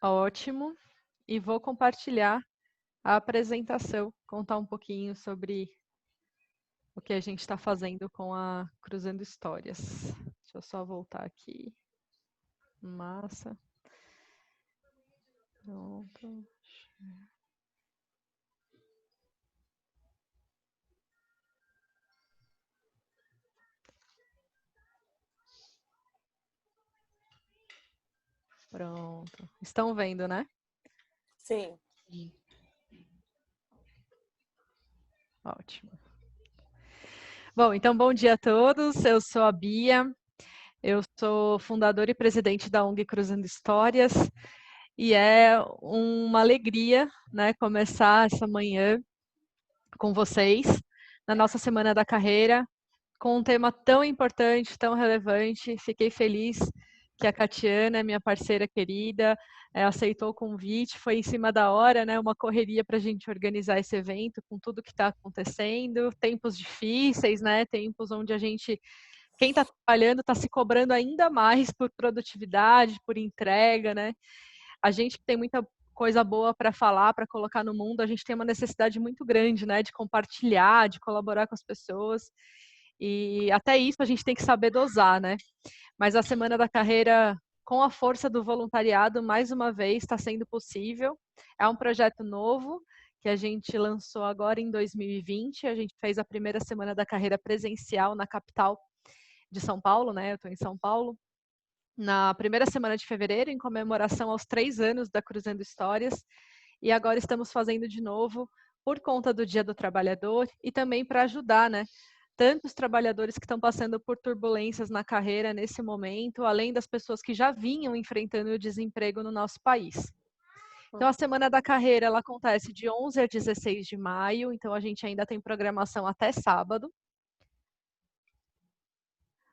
Ótimo. E vou compartilhar a apresentação, contar um pouquinho sobre o que a gente está fazendo com a Cruzando Histórias. Deixa eu só voltar aqui. Massa. Pronto. Pronto. Estão vendo, né? Sim. Ótimo. Bom, então bom dia a todos. Eu sou a Bia. Eu sou fundadora e presidente da ONG Cruzando Histórias. E é uma alegria, né, começar essa manhã com vocês, na nossa Semana da Carreira, com um tema tão importante, tão relevante. Fiquei feliz que a Catiana, minha parceira querida, aceitou o convite. Foi em cima da hora, né, uma correria para a gente organizar esse evento, com tudo que está acontecendo, tempos difíceis, né, tempos onde a gente, quem está trabalhando está se cobrando ainda mais por produtividade, por entrega, né? A gente tem muita coisa boa para falar, para colocar no mundo, a gente tem uma necessidade muito grande, né, de compartilhar, de colaborar com as pessoas. E até isso a gente tem que saber dosar, né? Mas a Semana da Carreira, com a força do voluntariado, mais uma vez está sendo possível. É um projeto novo que a gente lançou agora em 2020. A gente fez a primeira Semana da Carreira presencial na capital de São Paulo, né? Eu estou em São Paulo. Na primeira semana de fevereiro, em comemoração aos 3 anos da Cruzando Histórias. E agora estamos fazendo de novo por conta do Dia do Trabalhador e também para ajudar, né? Tantos trabalhadores que estão passando por turbulências na carreira nesse momento, além das pessoas que já vinham enfrentando o desemprego no nosso país. Então, a Semana da Carreira ela acontece de 11 a 16 de maio, então a gente ainda tem programação até sábado.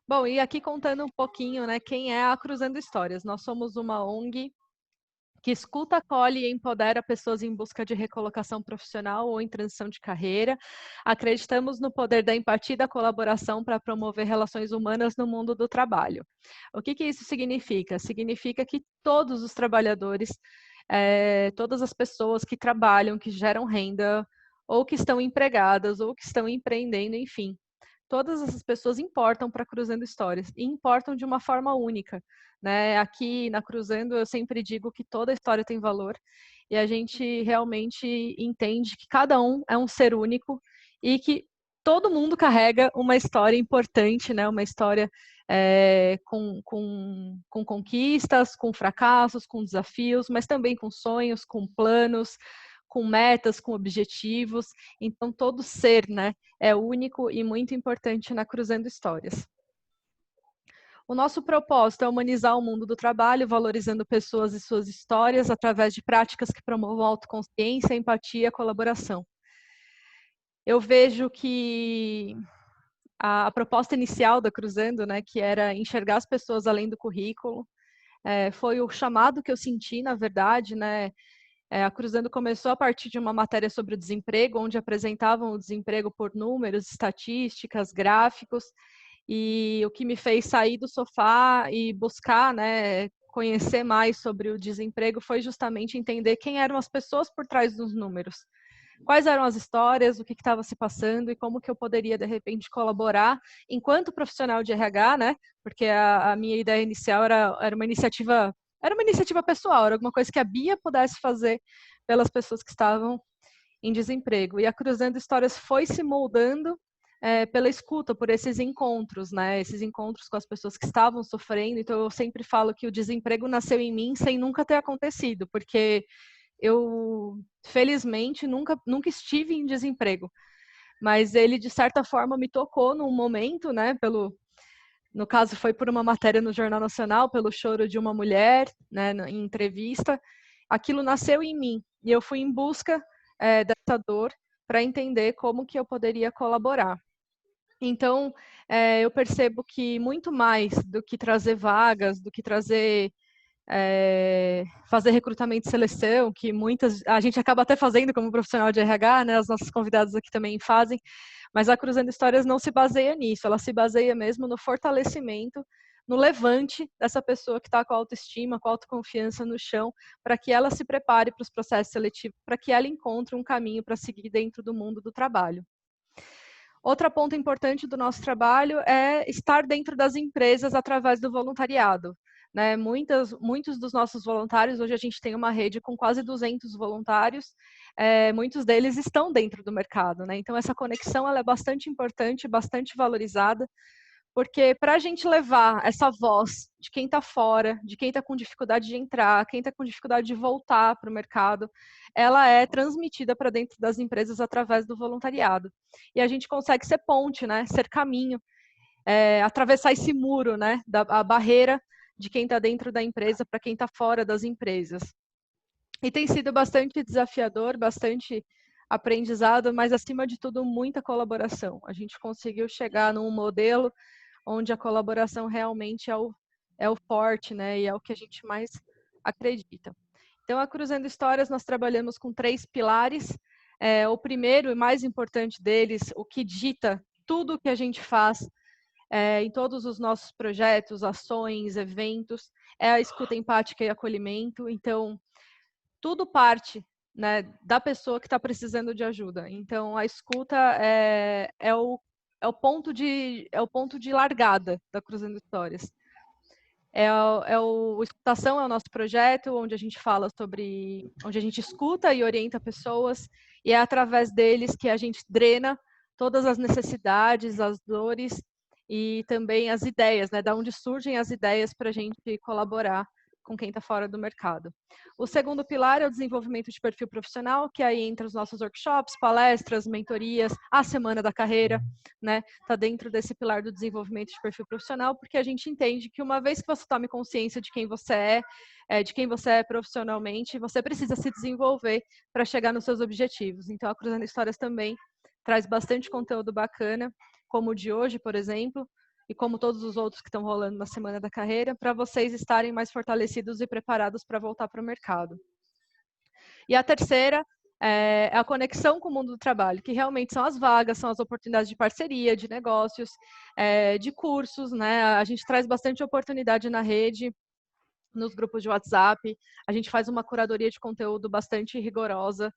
Bom, e aqui contando um pouquinho, né, quem é a Cruzando Histórias. Nós somos uma ONG que escuta, acolhe e empodera pessoas em busca de recolocação profissional ou em transição de carreira. Acreditamos no poder da empatia e da colaboração para promover relações humanas no mundo do trabalho. O que isso significa? Significa que todos os trabalhadores, todas as pessoas que trabalham, que geram renda, ou que estão empregadas, ou que estão empreendendo, enfim, todas essas pessoas importam para Cruzando Histórias e importam de uma forma única, né? Aqui na Cruzando eu sempre digo que toda história tem valor e a gente realmente entende que cada um é um ser único e que todo mundo carrega uma história importante, né? Uma história com conquistas, com fracassos, com desafios, mas também com sonhos, com planos, com metas, com objetivos. Então, todo ser, né, é único e muito importante na Cruzando Histórias. O nosso propósito é humanizar o mundo do trabalho, valorizando pessoas e suas histórias através de práticas que promovam autoconsciência, empatia e colaboração. Eu vejo que a proposta inicial da Cruzando, né, que era enxergar as pessoas além do currículo, foi o chamado que eu senti, na verdade, né? A Cruzando começou a partir de uma matéria sobre o desemprego, onde apresentavam o desemprego por números, estatísticas, gráficos, e o que me fez sair do sofá e buscar, né, conhecer mais sobre o desemprego foi justamente entender quem eram as pessoas por trás dos números. Quais eram as histórias, o que estava se passando e como que eu poderia, de repente, colaborar enquanto profissional de RH, né? Porque a minha ideia inicial era uma iniciativa pessoal, era alguma coisa que a Bia pudesse fazer pelas pessoas que estavam em desemprego. E a Cruzando Histórias foi se moldando pela escuta, por esses encontros, né? Esses encontros com as pessoas que estavam sofrendo. Então, eu sempre falo que o desemprego nasceu em mim sem nunca ter acontecido, porque eu, felizmente, nunca estive em desemprego. Mas ele, de certa forma, me tocou num momento, né? No caso, foi por uma matéria no Jornal Nacional, pelo choro de uma mulher, né, em entrevista. Aquilo nasceu em mim e eu fui em busca dessa dor para entender como que eu poderia colaborar. Então, eu percebo que muito mais do que trazer vagas, do que trazer fazer recrutamento e seleção, que a gente acaba até fazendo como profissional de RH, né, as nossas convidadas aqui também fazem, mas a Cruzando Histórias não se baseia nisso, ela se baseia mesmo no fortalecimento no levante dessa pessoa que está com a autoestima, com a autoconfiança no chão, para que ela se prepare para os processos seletivos, para que ela encontre um caminho para seguir dentro do mundo do trabalho. Outro ponto importante do nosso trabalho é estar dentro das empresas através do voluntariado. Né? Muitos dos nossos voluntários, hoje a gente tem uma rede com quase 200 voluntários, muitos deles estão dentro do mercado. Né? Então, essa conexão ela é bastante importante, bastante valorizada, porque para a gente levar essa voz de quem está fora, de quem está com dificuldade de entrar, quem está com dificuldade de voltar para o mercado, ela é transmitida para dentro das empresas através do voluntariado. E a gente consegue ser ponte, né? Ser caminho, atravessar esse muro, né? A barreira de quem está dentro da empresa para quem está fora das empresas. E tem sido bastante desafiador, bastante aprendizado, mas acima de tudo, muita colaboração. A gente conseguiu chegar num modelo onde a colaboração realmente é o forte, né? E é o que a gente mais acredita. Então, a Cruzando Histórias, nós trabalhamos com 3 pilares. O primeiro e mais importante deles, o que dita tudo o que a gente faz em todos os nossos projetos, ações, eventos, é a escuta empática e acolhimento. Então, tudo parte, né, da pessoa que está precisando de ajuda. Então, a escuta é o ponto de largada da Cruzando Histórias. O Escutação é o nosso projeto, onde a gente fala sobre, onde a gente escuta e orienta pessoas, e é através deles que a gente drena todas as necessidades, as dores e também as ideias, né? Da onde surgem as ideias para a gente colaborar com quem está fora do mercado. O segundo pilar é o desenvolvimento de perfil profissional, que aí entra os nossos workshops, palestras, mentorias, a semana da carreira, né? Está dentro desse pilar do desenvolvimento de perfil profissional, porque a gente entende que uma vez que você tome consciência de quem você de quem você é profissionalmente, você precisa se desenvolver para chegar nos seus objetivos. Então, a Cruzando Histórias também traz bastante conteúdo bacana, como o de hoje, por exemplo, e como todos os outros que estão rolando na Semana da Carreira, para vocês estarem mais fortalecidos e preparados para voltar para o mercado. E a terceira é a conexão com o mundo do trabalho, que realmente são as vagas, são as oportunidades de parceria, de negócios, de cursos, né? A gente traz bastante oportunidade na rede, nos grupos de WhatsApp, a gente faz uma curadoria de conteúdo bastante rigorosa,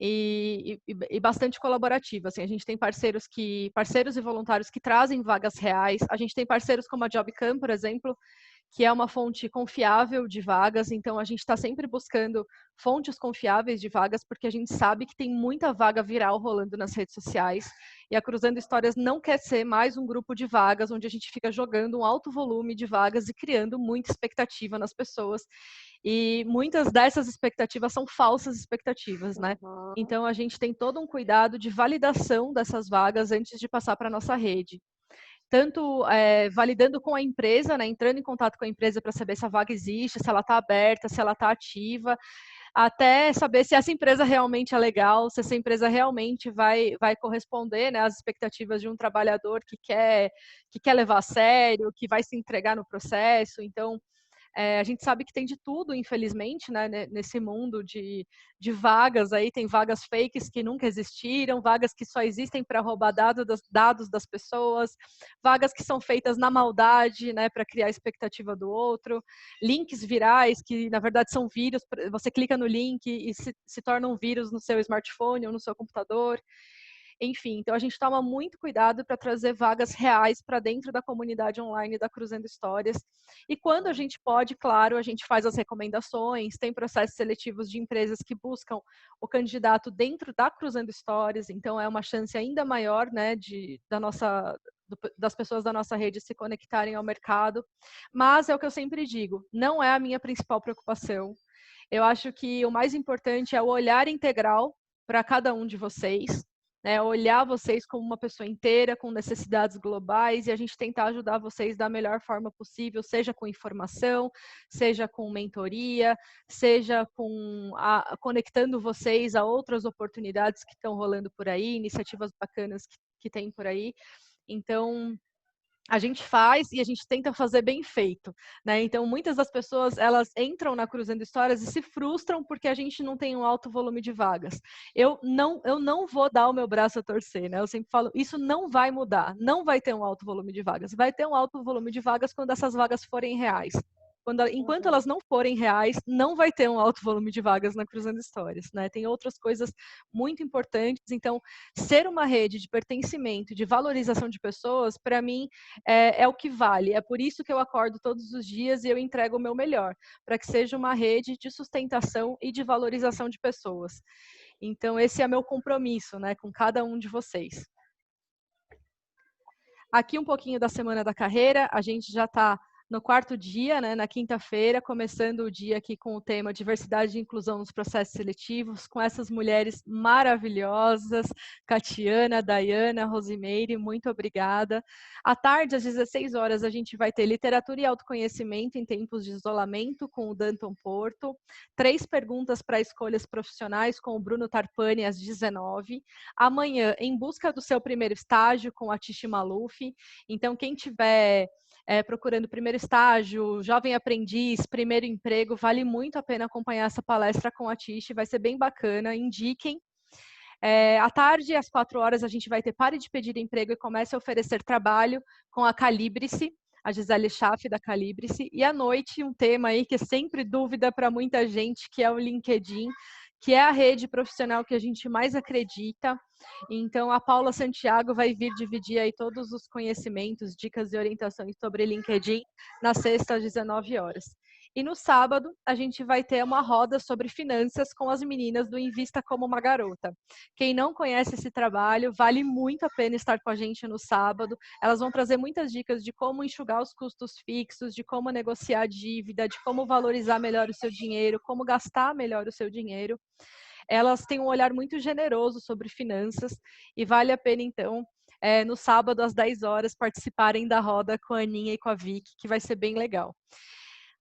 e bastante colaborativa. Assim, a gente tem parceiros e voluntários que trazem vagas reais. A gente tem parceiros como a JobCam, por exemplo, que é uma fonte confiável de vagas. Então, a gente está sempre buscando fontes confiáveis de vagas, porque a gente sabe que tem muita vaga viral rolando nas redes sociais. E a Cruzando Histórias não quer ser mais um grupo de vagas onde a gente fica jogando um alto volume de vagas e criando muita expectativa nas pessoas. E muitas dessas expectativas são falsas expectativas, né? Então, a gente tem todo um cuidado de validação dessas vagas antes de passar para a nossa rede. Tanto validando com a empresa, né, entrando em contato com a empresa para saber se a vaga existe, se ela está aberta, se ela está ativa, até saber se essa empresa realmente é legal, se essa empresa realmente vai corresponder, né, às expectativas de um trabalhador que quer levar a sério, que vai se entregar no processo. Então, a gente sabe que tem de tudo, infelizmente, né, nesse mundo de vagas aí, tem vagas fakes que nunca existiram, vagas que só existem para roubar dados das pessoas, vagas que são feitas na maldade, né, para criar a expectativa do outro, links virais que, na verdade, são vírus, você clica no link e se torna um vírus no seu smartphone ou no seu computador. Enfim, então a gente toma muito cuidado para trazer vagas reais para dentro da comunidade online da Cruzando Histórias. E quando a gente pode, claro, a gente faz as recomendações, tem processos seletivos de empresas que buscam o candidato dentro da Cruzando Histórias, então é uma chance ainda maior, né, das pessoas da nossa rede se conectarem ao mercado. Mas é o que eu sempre digo, não é a minha principal preocupação. Eu acho que o mais importante é o olhar integral para cada um de vocês, né, olhar vocês como uma pessoa inteira, com necessidades globais, e a gente tentar ajudar vocês da melhor forma possível, seja com informação, seja com mentoria, seja conectando vocês a outras oportunidades que estão rolando por aí, iniciativas bacanas que tem por aí. Então, a gente faz e a gente tenta fazer bem feito, né? Então, muitas das pessoas, elas entram na Cruzando Histórias e se frustram porque a gente não tem um alto volume de vagas. Eu não vou dar o meu braço a torcer, né? Eu sempre falo, isso não vai mudar, não vai ter um alto volume de vagas. Vai ter um alto volume de vagas quando essas vagas forem reais. Enquanto elas não forem reais, não vai ter um alto volume de vagas na Cruzando Histórias, né? Tem outras coisas muito importantes. Então, ser uma rede de pertencimento, de valorização de pessoas, para mim, é o que vale. É por isso que eu acordo todos os dias e eu entrego o meu melhor, para que seja uma rede de sustentação e de valorização de pessoas. Então, esse é meu compromisso, né, com cada um de vocês. Aqui um pouquinho da Semana da Carreira, a gente já está no 4º dia, né, na quinta-feira, começando o dia aqui com o tema Diversidade e Inclusão nos Processos Seletivos, com essas mulheres maravilhosas, Catiana, Dayana, Rosimeire, muito obrigada. À tarde, às 16 horas, a gente vai ter Literatura e Autoconhecimento em Tempos de Isolamento, com o Danton Porto, 3 perguntas para escolhas profissionais, com o Bruno Tarpani, às 19. Amanhã, Em Busca do Seu Primeiro Estágio, com a Tishi Maluf. Então, quem tiver procurando primeiro estágio, jovem aprendiz, primeiro emprego, vale muito a pena acompanhar essa palestra com a Tishi, vai ser bem bacana, indiquem. À tarde, às 4 horas, a gente vai ter Pare de Pedir Emprego e Comece a Oferecer Trabalho com a Calibre-se, a Gisele Schaff da Calibre-se. E à noite, um tema aí que é sempre dúvida para muita gente, que é o LinkedIn, que é a rede profissional que a gente mais acredita. Então, a Paula Santiago vai vir dividir aí todos os conhecimentos, dicas e orientações sobre LinkedIn na sexta, às 19 horas. E no sábado, a gente vai ter uma roda sobre finanças com as meninas do Invista Como Uma Garota. Quem não conhece esse trabalho, vale muito a pena estar com a gente no sábado. Elas vão trazer muitas dicas de como enxugar os custos fixos, de como negociar dívida, de como valorizar melhor o seu dinheiro, como gastar melhor o seu dinheiro. Elas têm um olhar muito generoso sobre finanças e vale a pena, então, no sábado, às 10 horas, participarem da roda com a Aninha e com a Vicky, que vai ser bem legal.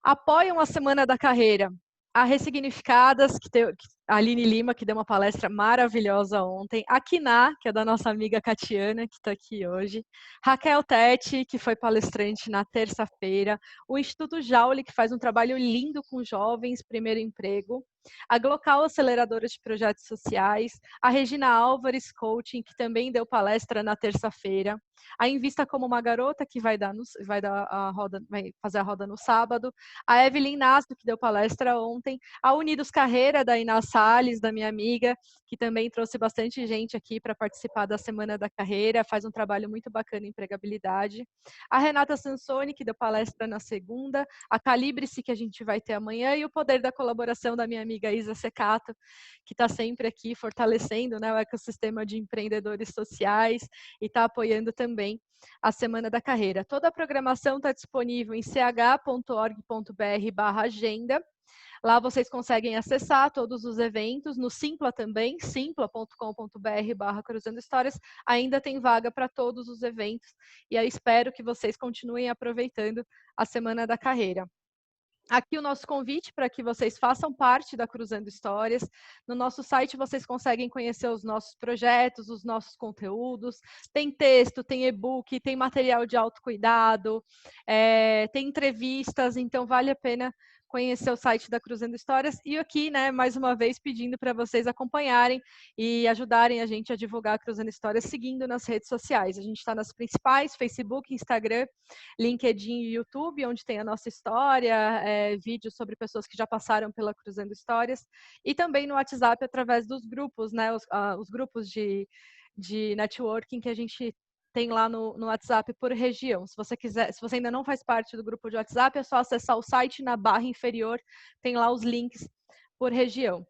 Apoiam a Semana da Carreira a Ressignificadas, a Aline Lima, que deu uma palestra maravilhosa ontem, a Kiná, que é da nossa amiga Catiana, que está aqui hoje, Raquel Tetti, que foi palestrante na terça-feira, o Instituto Jauli, que faz um trabalho lindo com jovens, primeiro emprego, a Glocal Aceleradora de Projetos Sociais, a Regina Álvares Coaching, que também deu palestra na terça-feira, a Invista Como Uma Garota, que vai fazer a roda no sábado, a Evelyn Nasco, que deu palestra ontem, a Unidos Carreira, da Iná Salles, da minha amiga, que também trouxe bastante gente aqui para participar da Semana da Carreira, faz um trabalho muito bacana em empregabilidade, a Renata Sansoni, que deu palestra na segunda, a Calibre-se, que a gente vai ter amanhã, e o Poder da Colaboração da minha amiga Isa Secato, que está sempre aqui fortalecendo, né, o ecossistema de empreendedores sociais e está apoiando também a Semana da Carreira. Toda a programação está disponível em ch.org.br/agenda. Lá vocês conseguem acessar todos os eventos, no Simpla também, simpla.com.br/Cruzando Histórias, ainda tem vaga para todos os eventos, e aí espero que vocês continuem aproveitando a Semana da Carreira. Aqui o nosso convite para que vocês façam parte da Cruzando Histórias. No nosso site vocês conseguem conhecer os nossos projetos, os nossos conteúdos. Tem texto, tem e-book, tem material de autocuidado, tem entrevistas, então vale a pena conhecer o site da Cruzando Histórias. E aqui, né, mais uma vez, pedindo para vocês acompanharem e ajudarem a gente a divulgar a Cruzando Histórias seguindo nas redes sociais. A gente está nas principais, Facebook, Instagram, LinkedIn e YouTube, onde tem a nossa história, vídeos sobre pessoas que já passaram pela Cruzando Histórias, e também no WhatsApp através dos grupos, né, os grupos de networking que a gente tem lá no WhatsApp por região. Se você ainda não faz parte do grupo de WhatsApp, é só acessar o site, na barra inferior tem lá os links por região.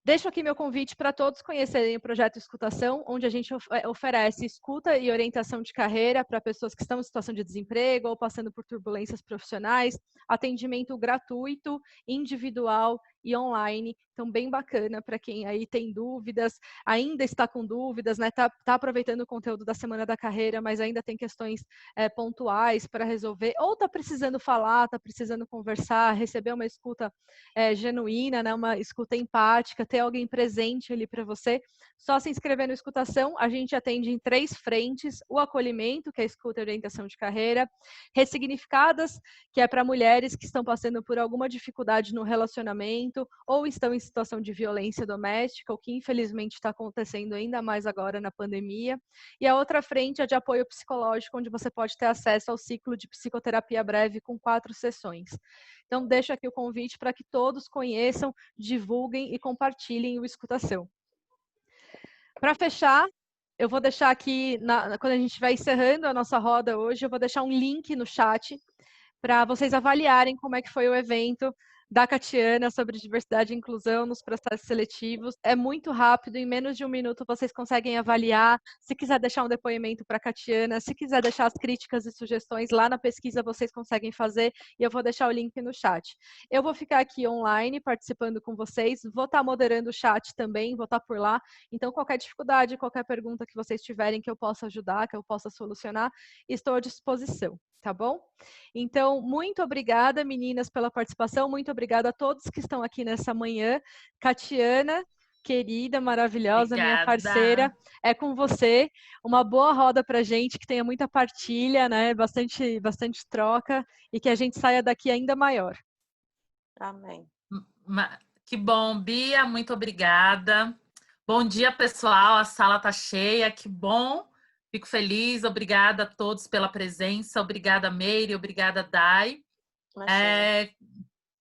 Deixo aqui meu convite para todos conhecerem o projeto Escutação, onde a gente oferece escuta e orientação de carreira para pessoas que estão em situação de desemprego ou passando por turbulências profissionais, atendimento gratuito, individual e online. Então, bem bacana para quem aí tem dúvidas, ainda está com dúvidas, né? Tá aproveitando o conteúdo da Semana da Carreira, mas ainda tem questões pontuais para resolver, ou está precisando falar, está precisando conversar, receber uma escuta genuína, né? Uma escuta empática, ter alguém presente ali para você. Só se inscrever no Escutação, a gente atende em 3 frentes: o acolhimento, que é a escuta e orientação de carreira; ressignificadas, que é para mulheres que estão passando por alguma dificuldade no relacionamento ou estão em situação de violência doméstica, o que infelizmente está acontecendo ainda mais agora na pandemia. E a outra frente é de apoio psicológico, onde você pode ter acesso ao ciclo de psicoterapia breve com 4 sessões. Então, deixo aqui o convite para que todos conheçam, divulguem e compartilhem o Escutação. Para fechar, eu vou deixar aqui, quando a gente estiver encerrando a nossa roda hoje, eu vou deixar um link no chat para vocês avaliarem como é que foi o evento da Catiana sobre diversidade e inclusão nos processos seletivos. É muito rápido, em menos de 1 minuto vocês conseguem avaliar. Se quiser deixar um depoimento para a Catiana, se quiser deixar as críticas e sugestões lá na pesquisa, vocês conseguem fazer, e eu vou deixar o link no chat. Eu vou ficar aqui online participando com vocês, vou estar moderando o chat também, vou estar por lá. Então, qualquer dificuldade, qualquer pergunta que vocês tiverem que eu possa ajudar, que eu possa solucionar, estou à disposição, tá bom? Então, muito obrigada, meninas, pela participação, muito obrigada a todos que estão aqui nessa manhã. Catiana, querida, maravilhosa, minha parceira, Obrigada. é com você. Uma boa roda para a gente, que tenha muita partilha, né? Bastante troca, e que a gente saia daqui ainda maior. Amém. Que bom, Bia, muito obrigada. Bom dia, pessoal, a sala está cheia, que bom. Fico feliz, obrigada a todos pela presença, obrigada, Meire, obrigada, Dai.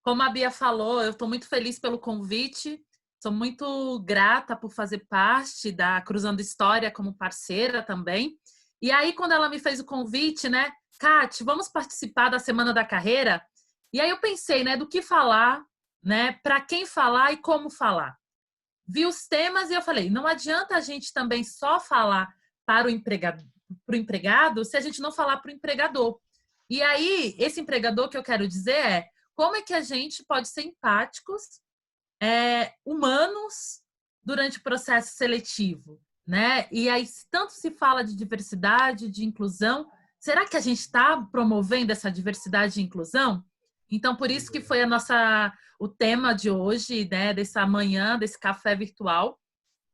Como a Bia falou, eu estou muito feliz pelo convite, sou muito grata por fazer parte da Cruzando História como parceira também. E aí, quando ela me fez o convite, né, Cati, vamos participar da Semana da Carreira? E aí eu pensei, né, do que falar, né, para quem falar e como falar. Vi os temas e eu falei, não adianta a gente também só falar para o empregado se a gente não falar para o empregador. E aí, esse empregador que eu quero dizer é como é que a gente pode ser empáticos, humanos, durante o processo seletivo, né? E aí, tanto se fala de diversidade, de inclusão, será que a gente está promovendo essa diversidade e inclusão? Então, por isso que foi o tema de hoje, né, dessa manhã, desse café virtual.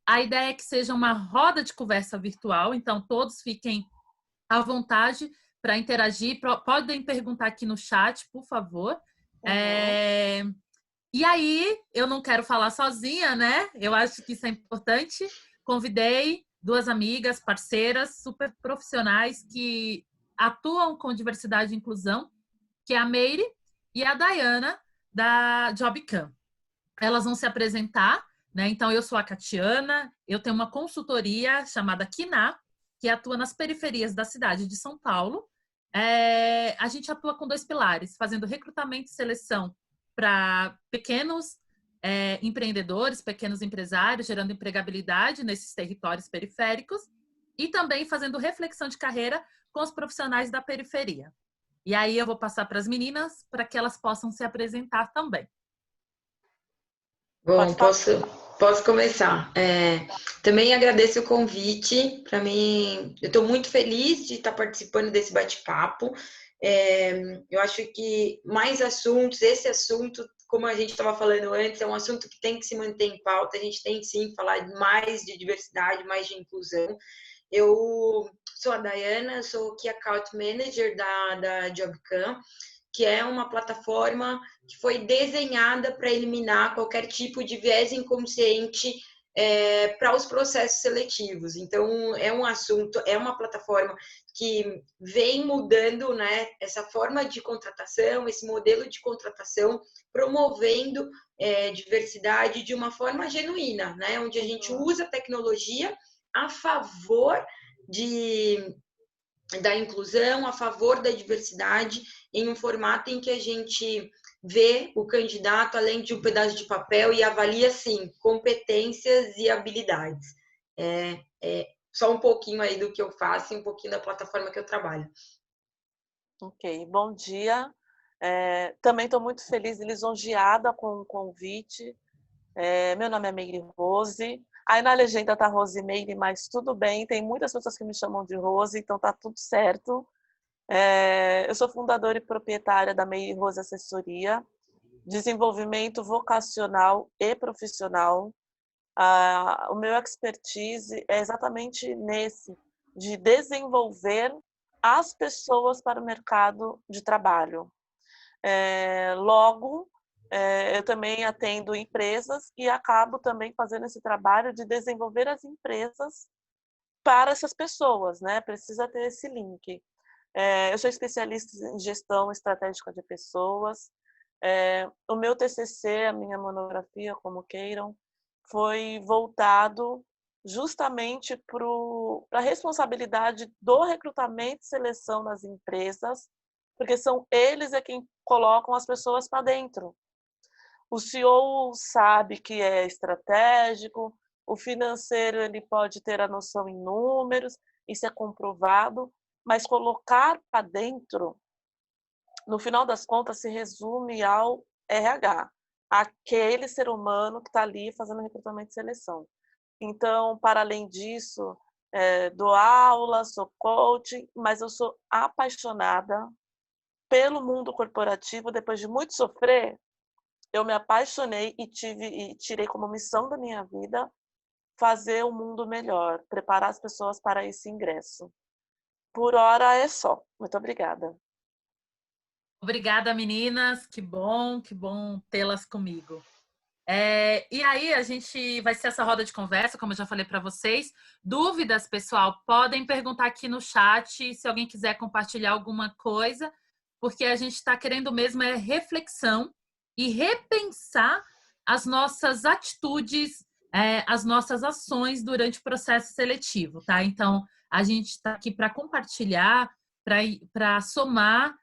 A ideia é que seja uma roda de conversa virtual, então todos fiquem à vontade para interagir. Podem perguntar aqui no chat, por favor. E aí, eu não quero falar sozinha, né? Eu acho que isso é importante. Convidei 2 amigas, parceiras, super profissionais que atuam com diversidade e inclusão, que é a Meire e a Dayana, da Jobcam. Elas vão se apresentar, né? Então, eu sou a Catiana, eu tenho uma consultoria chamada Quiná, que atua nas periferias da cidade de São Paulo. A gente atua com 2 pilares, fazendo recrutamento e seleção para pequenos empreendedores, pequenos empresários, gerando empregabilidade nesses territórios periféricos, e também fazendo reflexão de carreira com os profissionais da periferia. E aí eu vou passar para as meninas para que elas possam se apresentar também. Bom, posso começar. Também agradeço o convite. Para mim, eu estou muito feliz de estar participando desse bate-papo. Eu acho que mais assuntos, esse assunto, como a gente estava falando antes, é um assunto que tem que se manter em pauta. A gente tem sim que falar mais de diversidade, mais de inclusão. Eu sou a Dayana, sou Key Account Manager da Jobcam, que é uma plataforma que foi desenhada para eliminar qualquer tipo de viés inconsciente para os processos seletivos. Então, é um assunto, é uma plataforma que vem mudando, né, essa forma de contratação, esse modelo de contratação, promovendo diversidade de uma forma genuína, né, onde a gente usa a tecnologia a favor da inclusão, a favor da diversidade, em um formato em que a gente vê o candidato além de um pedaço de papel e avalia, sim, competências e habilidades. Só um pouquinho aí do que eu faço e um pouquinho da plataforma que eu trabalho. Ok, bom dia. Também estou muito feliz e lisonjeada com o convite. Meu nome é Meire Rose. Aí na legenda tá Rose Meire, mas tudo bem. Tem muitas pessoas que me chamam de Rose, então tá tudo certo. Eu sou fundadora e proprietária da Meire Rose Assessoria, desenvolvimento vocacional e profissional. O meu expertise é exatamente nesse, de desenvolver as pessoas para o mercado de trabalho. Logo, eu também atendo empresas e acabo também fazendo esse trabalho de desenvolver as empresas para essas pessoas, né? Precisa ter esse link. Eu sou especialista em gestão estratégica de pessoas. O meu TCC, a minha monografia, como queiram, foi voltado justamente para a responsabilidade do recrutamento e seleção nas empresas, porque são eles quem colocam as pessoas para dentro. O CEO sabe que é estratégico, o financeiro ele pode ter a noção em números, isso é comprovado, mas colocar para dentro, no final das contas, se resume ao RH, aquele ser humano que está ali fazendo recrutamento e seleção. Então, para além disso, dou aula, sou coach, mas eu sou apaixonada pelo mundo corporativo. Depois de muito sofrer, eu me apaixonei e tirei como missão da minha vida fazer o mundo melhor, preparar as pessoas para esse ingresso. Por hora é só. Muito obrigada. Obrigada, meninas. Que bom tê-las comigo. E aí, a gente vai ser essa roda de conversa, como eu já falei para vocês. Dúvidas, pessoal, podem perguntar aqui no chat, se alguém quiser compartilhar alguma coisa, porque a gente está querendo mesmo reflexão e repensar as nossas atitudes, as nossas ações durante o processo seletivo, tá? Então, a gente está aqui para compartilhar, para somar.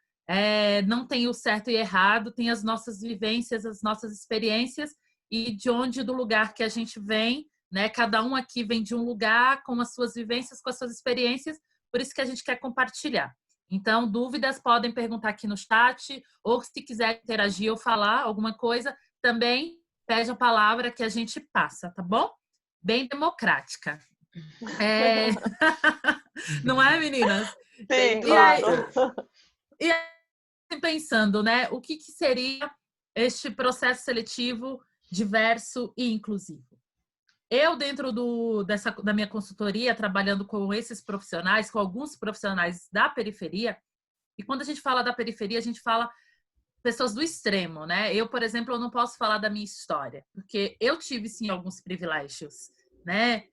Não tem o certo e errado, tem as nossas vivências, as nossas experiências e de onde, do lugar que a gente vem, né? Cada um aqui vem de um lugar com as suas vivências, com as suas experiências, por isso que a gente quer compartilhar. Então, dúvidas podem perguntar aqui no chat, ou se quiser interagir ou falar alguma coisa, também pede a palavra que a gente passa, tá bom? Bem democrática. Não é, meninas? Sim, claro. E aí, pensando, né? O que seria este processo seletivo diverso e inclusivo? Eu, dentro da minha consultoria, trabalhando com esses profissionais, com alguns profissionais da periferia, e quando a gente fala da periferia, a gente fala pessoas do extremo, né? Eu, por exemplo, eu não posso falar da minha história, porque eu tive, sim, alguns privilégios, né?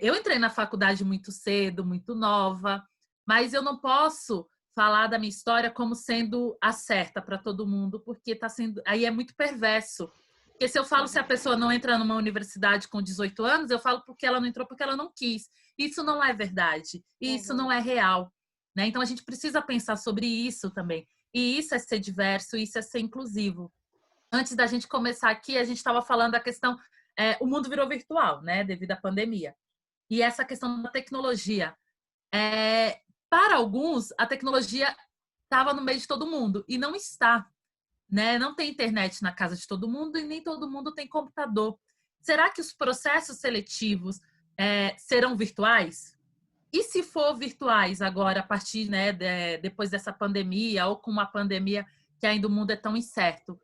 Eu entrei na faculdade muito cedo, muito nova, mas eu não posso falar da minha história como sendo a certa para todo mundo, porque aí é muito perverso. Porque se eu falo se a pessoa não entra numa universidade com 18 anos, eu falo porque ela não entrou, porque ela não quis. Isso não é verdade. Isso não é real. Né? Então, a gente precisa pensar sobre isso também. E isso é ser diverso, isso é ser inclusivo. Antes da gente começar aqui, a gente estava falando da questão... o mundo virou virtual, né? Devido à pandemia. E essa questão da tecnologia. Para alguns, a tecnologia estava no meio de todo mundo. E não está. Né? Não tem internet na casa de todo mundo e nem todo mundo tem computador. Será que os processos seletivos serão virtuais? E se for virtuais agora, a partir, né, depois dessa pandemia, ou com uma pandemia que ainda o mundo é tão incerto?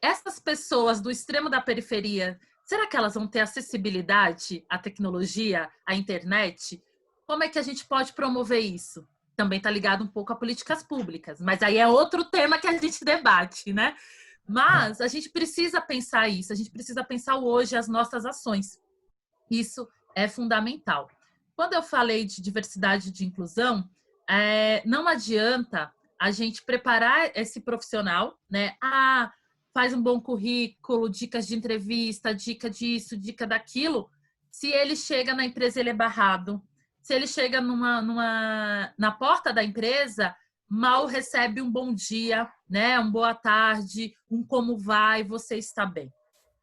Essas pessoas do extremo da periferia, será que elas vão ter acessibilidade à tecnologia, à internet? Como é que a gente pode promover isso? Também está ligado um pouco a políticas públicas, mas aí é outro tema que a gente debate, né? Mas a gente precisa pensar isso, a gente precisa pensar hoje as nossas ações. Isso é fundamental. Quando eu falei de diversidade e de inclusão, não adianta a gente preparar esse profissional, né? Faz um bom currículo, dicas de entrevista, dica disso, dica daquilo. Se ele chega na empresa, ele é barrado. Se ele chega na porta da empresa, mal recebe um bom dia, né? Um boa tarde, um como vai, você está bem.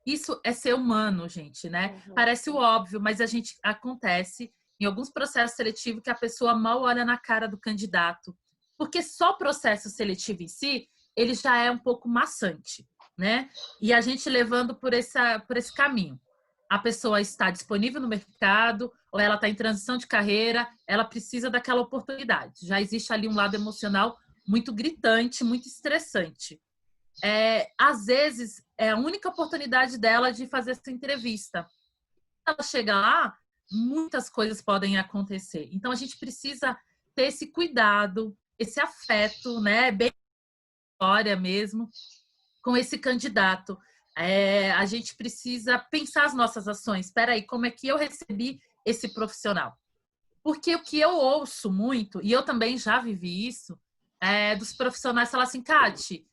Isso é ser humano, gente, né? Parece o óbvio, mas acontece em alguns processos seletivos que a pessoa mal olha na cara do candidato. Porque só processo seletivo em si ele já é um pouco maçante, né? E a gente levando por esse caminho. A pessoa está disponível no mercado, ou ela está em transição de carreira, ela precisa daquela oportunidade. Já existe ali um lado emocional muito gritante, muito estressante. Às vezes, é a única oportunidade dela de fazer essa entrevista. Quando ela chega lá, muitas coisas podem acontecer. Então, a gente precisa ter esse cuidado, esse afeto, né? Bem história mesmo, com esse candidato. A gente precisa pensar as nossas ações. Espera aí, como é que eu recebi esse profissional? Porque o que eu ouço muito, e eu também já vivi isso, dos profissionais falar assim, Kati,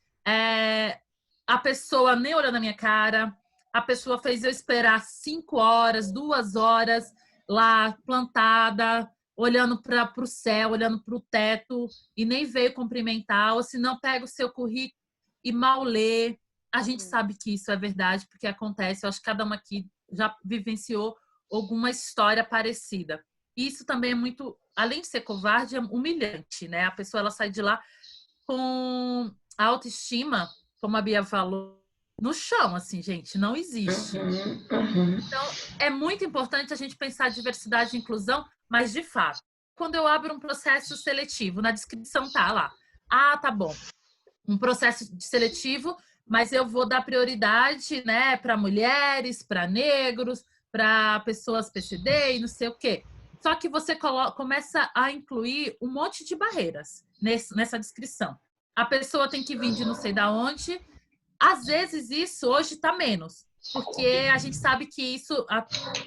a pessoa nem olhou na minha cara, a pessoa fez eu esperar 5 horas, 2 horas lá plantada, olhando para o céu, olhando para o teto, e nem veio cumprimentar, ou se não pega o seu currículo e mal lê. A gente sabe que isso é verdade, porque acontece. Eu acho que cada uma aqui já vivenciou alguma história parecida. Isso também é muito, além de ser covarde, é humilhante, né? A pessoa ela sai de lá com a autoestima, como a Bia falou, no chão, assim, gente, não existe. Então, é muito importante a gente pensar diversidade e inclusão, mas de fato, quando eu abro um processo seletivo, na descrição tá lá, tá bom, um processo seletivo, mas eu vou dar prioridade, né, para mulheres, para negros, para pessoas PCD e não sei o quê. Só que você começa a incluir um monte de barreiras nessa descrição. A pessoa tem que vir de não sei da onde. Às vezes isso hoje está menos, porque a gente sabe que isso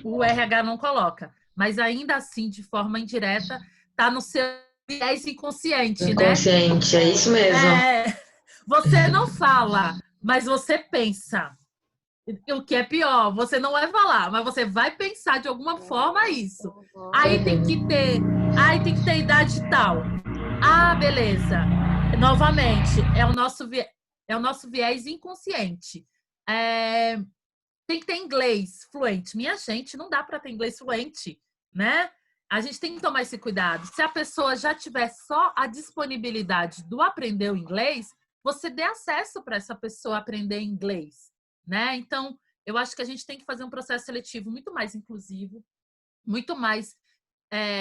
o RH não coloca, mas ainda assim, de forma indireta, está no seu viés inconsciente, né? Inconsciente, é isso mesmo. Você não fala, mas você pensa. O que é pior, você não vai falar, mas você vai pensar de alguma forma isso. Aí tem que ter idade tal. Beleza. Novamente, é o nosso viés inconsciente. Tem que ter inglês fluente. Minha gente, não dá para ter inglês fluente, né? A gente tem que tomar esse cuidado. Se a pessoa já tiver só a disponibilidade do aprender o inglês, você dê acesso para essa pessoa aprender inglês, né? Então, eu acho que a gente tem que fazer um processo seletivo muito mais inclusivo, muito mais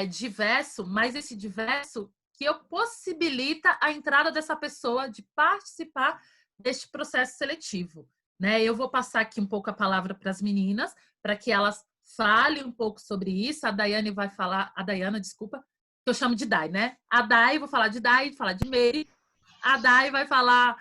diverso, mas esse diverso que possibilita a entrada dessa pessoa de participar deste processo seletivo, né? Eu vou passar aqui um pouco a palavra para as meninas, para que elas falem um pouco sobre isso. A Daiana, desculpa, que eu chamo de Dai, né? A Dai, vou falar de Dai, falar de Mary. A Dai vai falar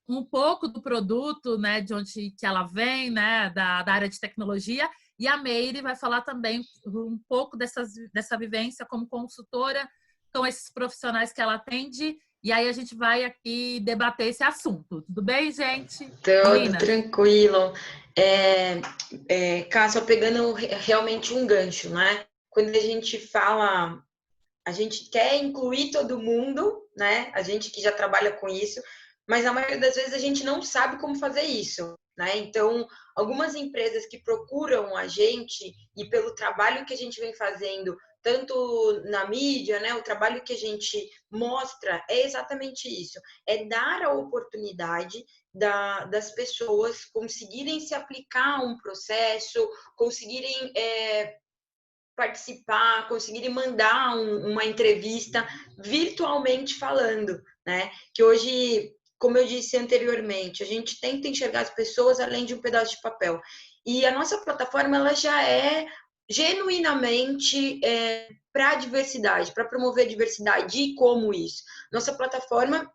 um pouco do produto, né, de onde que ela vem, né, da área de tecnologia, e a Meire vai falar também um pouco dessa vivência como consultora com esses profissionais que ela atende, e aí a gente vai aqui debater esse assunto. Tudo bem, gente? Tudo tranquilo. Cá, só pegando realmente um gancho, né? Quando a gente fala, a gente quer incluir todo mundo, né? A gente que já trabalha com isso, mas a maioria das vezes a gente não sabe como fazer isso, né? Então, algumas empresas que procuram a gente e pelo trabalho que a gente vem fazendo, tanto na mídia, né? O trabalho que a gente mostra é exatamente isso, é dar a oportunidade das pessoas conseguirem se aplicar a um processo, conseguirem participar, conseguirem mandar uma entrevista virtualmente falando, né? Que hoje, como eu disse anteriormente, a gente tenta enxergar as pessoas além de um pedaço de papel. E a nossa plataforma, ela já é genuinamente para a diversidade, para promover a diversidade. E como isso? Nossa plataforma,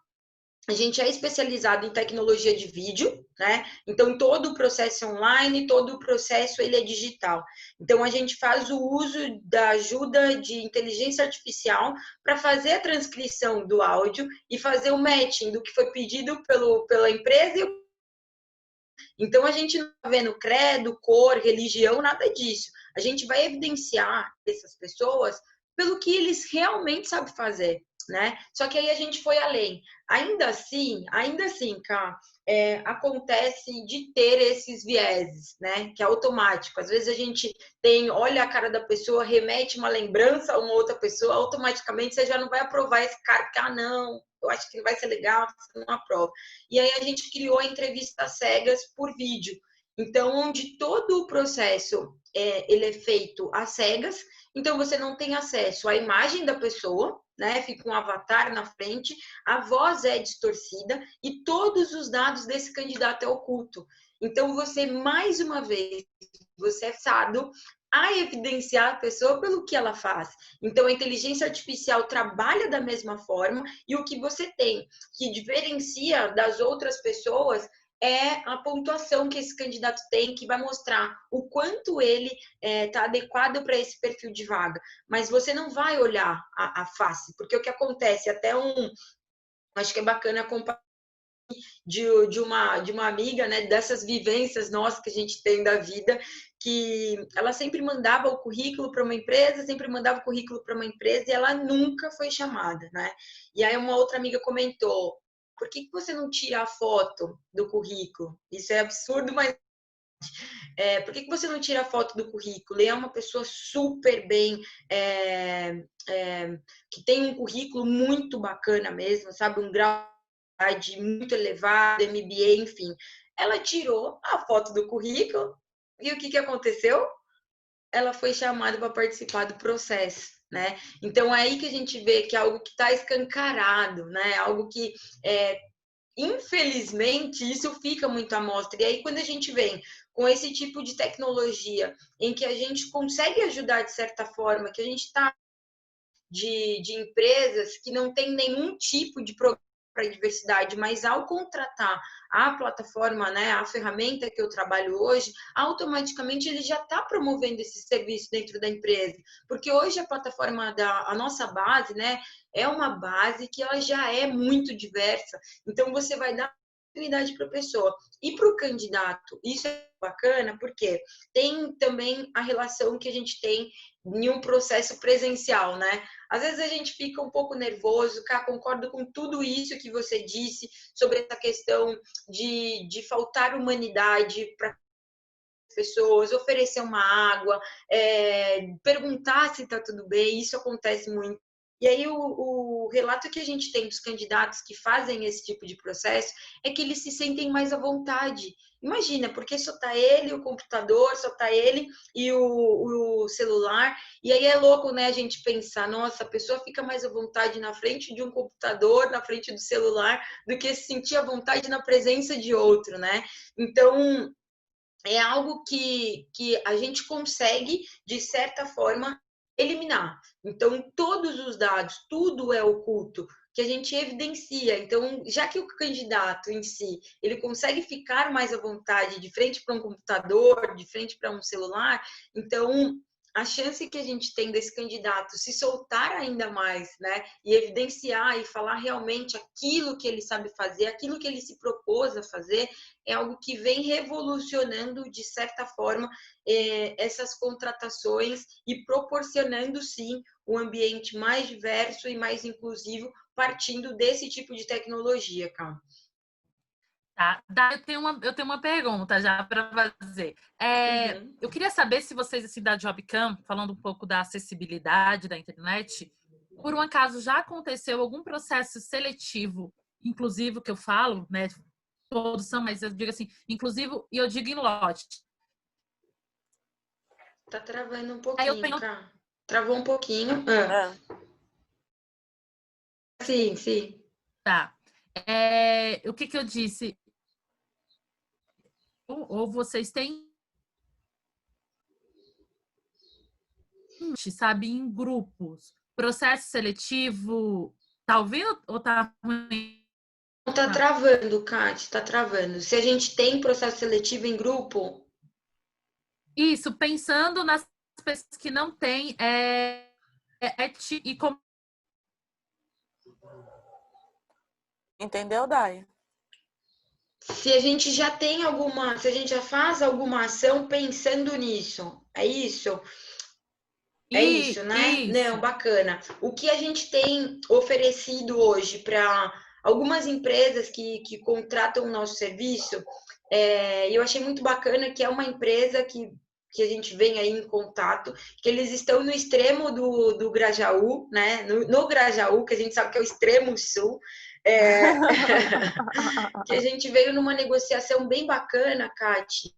a gente é especializado em tecnologia de vídeo, né? Então, todo o processo é online, todo o processo ele é digital. Então, a gente faz o uso da ajuda de inteligência artificial para fazer a transcrição do áudio e fazer o matching do que foi pedido pela empresa. Então, a gente não está vendo credo, cor, religião, nada disso. A gente vai evidenciar essas pessoas pelo que eles realmente sabem fazer, né? Só que aí a gente foi além. Ainda assim, Cá, acontece de ter esses vieses, né? Que é automático. Às vezes a gente olha a cara da pessoa, remete uma lembrança a uma outra pessoa, automaticamente você já não vai aprovar esse cara, porque, não, eu acho que não vai ser legal, você não aprova. E aí a gente criou a entrevista às cegas por vídeo. Então, onde todo o processo ele é feito às cegas, então você não tem acesso à imagem da pessoa, né? Fica um avatar na frente, a voz é distorcida e todos os dados desse candidato é oculto. Então, você, mais uma vez, você é forçado a evidenciar a pessoa pelo que ela faz. Então, a inteligência artificial trabalha da mesma forma e o que você tem que diferencia das outras pessoas é a pontuação que esse candidato tem, que vai mostrar o quanto ele está adequado para esse perfil de vaga. Mas você não vai olhar a face, porque o que acontece, acho que é bacana acompanhar de uma amiga, né, dessas vivências nossas que a gente tem da vida, que ela sempre mandava o currículo para uma empresa, e ela nunca foi chamada, né? E aí uma outra amiga comentou: por que você não tira a foto do currículo? Isso é absurdo, mas por que você não tira a foto do currículo? E é uma pessoa super bem, que tem um currículo muito bacana mesmo, sabe? Um grau de muito elevado, MBA, enfim. Ela tirou a foto do currículo e o que aconteceu? Ela foi chamada para participar do processo, né? Então é aí que a gente vê que é algo que está escancarado, né? Algo que infelizmente, isso fica muito à mostra. E aí, quando a gente vem com esse tipo de tecnologia em que a gente consegue ajudar de certa forma, que a gente está de empresas que não tem nenhum tipo de programa para diversidade, mas ao contratar a plataforma, né, a ferramenta que eu trabalho hoje, automaticamente ele já está promovendo esse serviço dentro da empresa, porque hoje a plataforma a nossa base, né, é uma base que ela já é muito diversa, então você vai dar oportunidade para a pessoa e para o candidato. Isso é bacana porque tem também a relação que a gente tem em um processo presencial, né? Às vezes a gente fica um pouco nervoso, cara, concordo com tudo isso que você disse sobre essa questão de faltar humanidade para as pessoas, oferecer uma água, perguntar se está tudo bem, isso acontece muito. E aí o relato que a gente tem dos candidatos que fazem esse tipo de processo é que eles se sentem mais à vontade. Imagina, porque só tá ele, o computador, só tá ele e o celular. E aí é louco, né, a gente pensar, nossa, a pessoa fica mais à vontade na frente de um computador, na frente do celular, do que se sentir à vontade na presença de outro, né? Então, é algo que a gente consegue, de certa forma, eliminar. Então, todos os dados, tudo é oculto, que a gente evidencia. Então, já que o candidato em si, ele consegue ficar mais à vontade de frente para um computador, de frente para um celular, então a chance que a gente tem desse candidato se soltar ainda mais, né, e evidenciar e falar realmente aquilo que ele sabe fazer, aquilo que ele se propôs a fazer, é algo que vem revolucionando, de certa forma, essas contratações e proporcionando, sim, um ambiente mais diverso e mais inclusivo, partindo desse tipo de tecnologia, Carla. Tá. Eu tenho uma pergunta já para fazer. Eu queria saber se vocês, assim, da Jobcam, falando um pouco da acessibilidade da internet, por um acaso já aconteceu algum processo seletivo, inclusivo, que eu falo, né? Todos são, mas eu digo assim, inclusivo, e eu digo em lote. Tá travando um pouquinho, Carla. Travou um pouquinho. Sim, sim. Tá. O que eu disse? Ou vocês têm, sabe, em grupos, processo seletivo, tá ouvindo ou tá ruim? Não tá travando, Kátia, tá travando. Se a gente tem processo seletivo em grupo... Isso, pensando nas pessoas que não têm, e como... Entendeu, Dai? Se a gente já tem alguma, se a gente já faz alguma ação pensando nisso, é isso? É isso, né? Isso. Não, bacana. O que a gente tem oferecido hoje para algumas empresas que contratam o nosso serviço, eu achei muito bacana que é uma empresa que a gente vem aí em contato, que eles estão no extremo do Grajaú, né? No Grajaú, que a gente sabe que é o extremo sul, É, que a gente veio numa negociação bem bacana, Kati,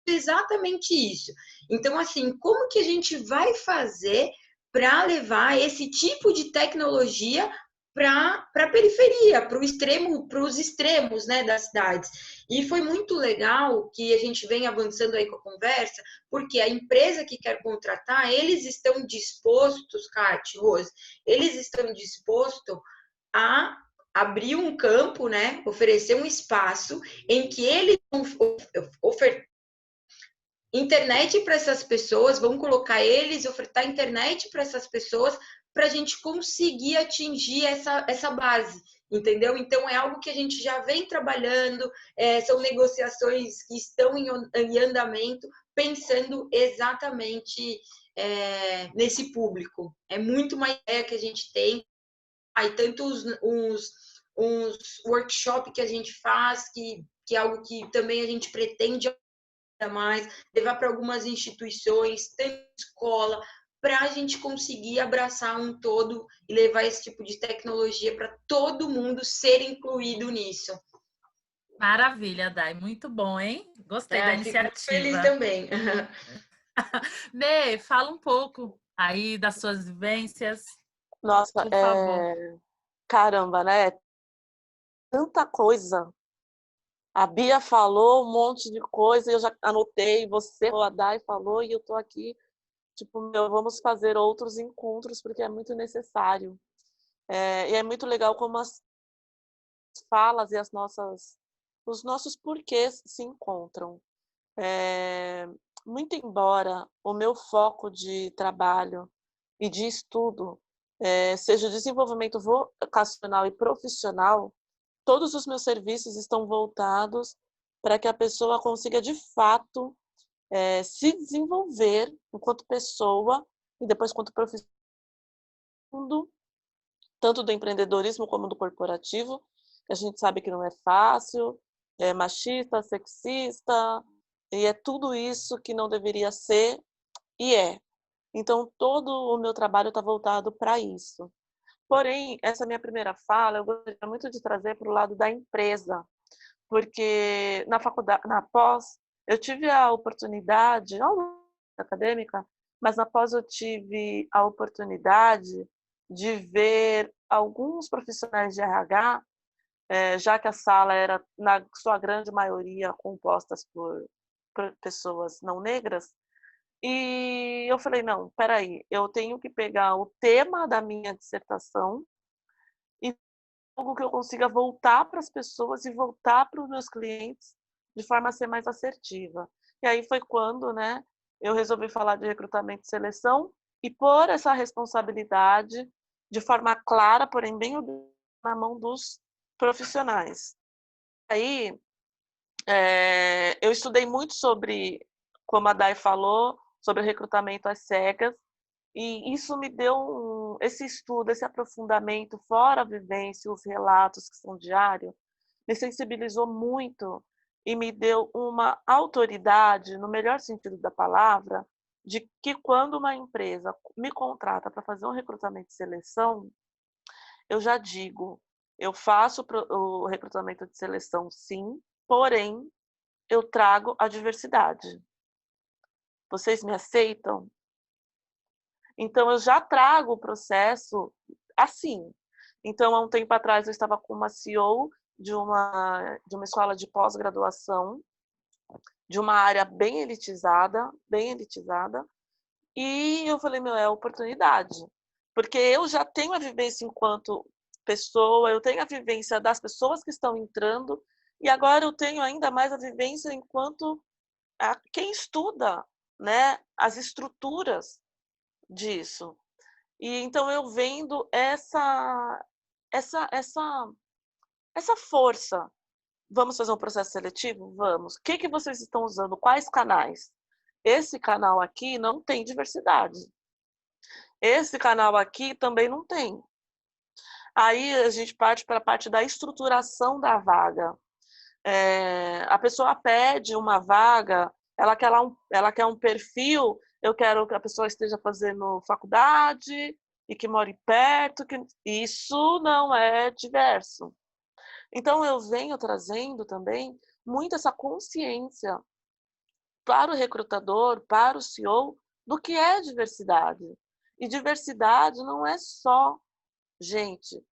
exatamente isso. Então, assim, como que a gente vai fazer para levar esse tipo de tecnologia para a periferia, para os extremos, né, das cidades? E foi muito legal que a gente vem avançando aí com a conversa, porque a empresa que quer contratar, eles estão dispostos, Kate, Rose, eles estão dispostos a abrir um campo, né, oferecer um espaço em que eles vão ofertar internet para essas pessoas, vamos colocar eles, ofertar internet para essas pessoas, para a gente conseguir atingir essa base, entendeu? Então, é algo que a gente já vem trabalhando, são negociações que estão em andamento, pensando exatamente nesse público. É muito uma ideia que a gente tem, aí tanto uns workshops que a gente faz, que é algo que também a gente pretende mais, levar para algumas instituições, tanto escola, para a gente conseguir abraçar um todo e levar esse tipo de tecnologia para todo mundo ser incluído nisso. Maravilha, Dai, muito bom, hein? Gostei da Fico muito feliz iniciativa. também. Mê, fala um pouco aí das suas vivências, Nossa, por favor. caramba, né? Tanta coisa. A Bia falou um monte de coisa, eu já anotei, você, a Dai falou, e eu tô aqui, tipo, vamos fazer outros encontros, porque é muito necessário. E é muito legal como as falas e os nossos porquês se encontram. Muito embora o meu foco de trabalho e de estudo seja o desenvolvimento vocacional e profissional, todos os meus serviços estão voltados para que a pessoa consiga, de fato, se desenvolver enquanto pessoa e depois quanto profissional, tanto do empreendedorismo como do corporativo, que a gente sabe que não é fácil, é machista, sexista, e é tudo isso que não deveria ser e é. Então, todo o meu trabalho está voltado para isso. Porém, essa minha primeira fala, eu gostaria muito de trazer para o lado da empresa, porque na faculdade, na pós, eu tive a oportunidade, não acadêmica, mas na pós eu tive a oportunidade de ver alguns profissionais de RH, já que a sala era, na sua grande maioria, compostas por pessoas não negras, e eu falei, não, peraí, eu tenho que pegar o tema da minha dissertação e algo que eu consiga voltar para as pessoas e voltar para os meus clientes de forma a ser mais assertiva. E aí foi quando, né, eu resolvi falar de recrutamento e seleção e pôr essa responsabilidade de forma clara, porém bem na mão dos profissionais. Aí, eu estudei muito sobre, como a Dai falou, sobre o recrutamento às cegas, e isso me deu esse estudo, esse aprofundamento, fora a vivência, os relatos que são diários, me sensibilizou muito e me deu uma autoridade, no melhor sentido da palavra, de que quando uma empresa me contrata para fazer um recrutamento e seleção, eu já digo, eu faço o recrutamento de seleção sim, porém eu trago a diversidade. Vocês me aceitam? Então, eu já trago o processo assim. Então, há um tempo atrás, eu estava com uma CEO de uma escola de pós-graduação, de uma área bem elitizada, e eu falei, meu, é oportunidade. Porque eu já tenho a vivência enquanto pessoa, eu tenho a vivência das pessoas que estão entrando, e agora eu tenho ainda mais a vivência enquanto quem estuda, né, as estruturas disso. E então eu vendo essa força. Vamos fazer um processo seletivo? Vamos. O que vocês estão usando? Quais canais? Esse canal aqui não tem diversidade. Esse canal aqui também não tem. Aí a gente parte para a parte da estruturação da vaga. A pessoa pede uma vaga, ela quer um perfil, eu quero que a pessoa esteja fazendo faculdade, e que more perto, que isso não é diverso. Então eu venho trazendo também muito essa consciência para o recrutador, para o CEO, do que é diversidade. E diversidade não é só, gente,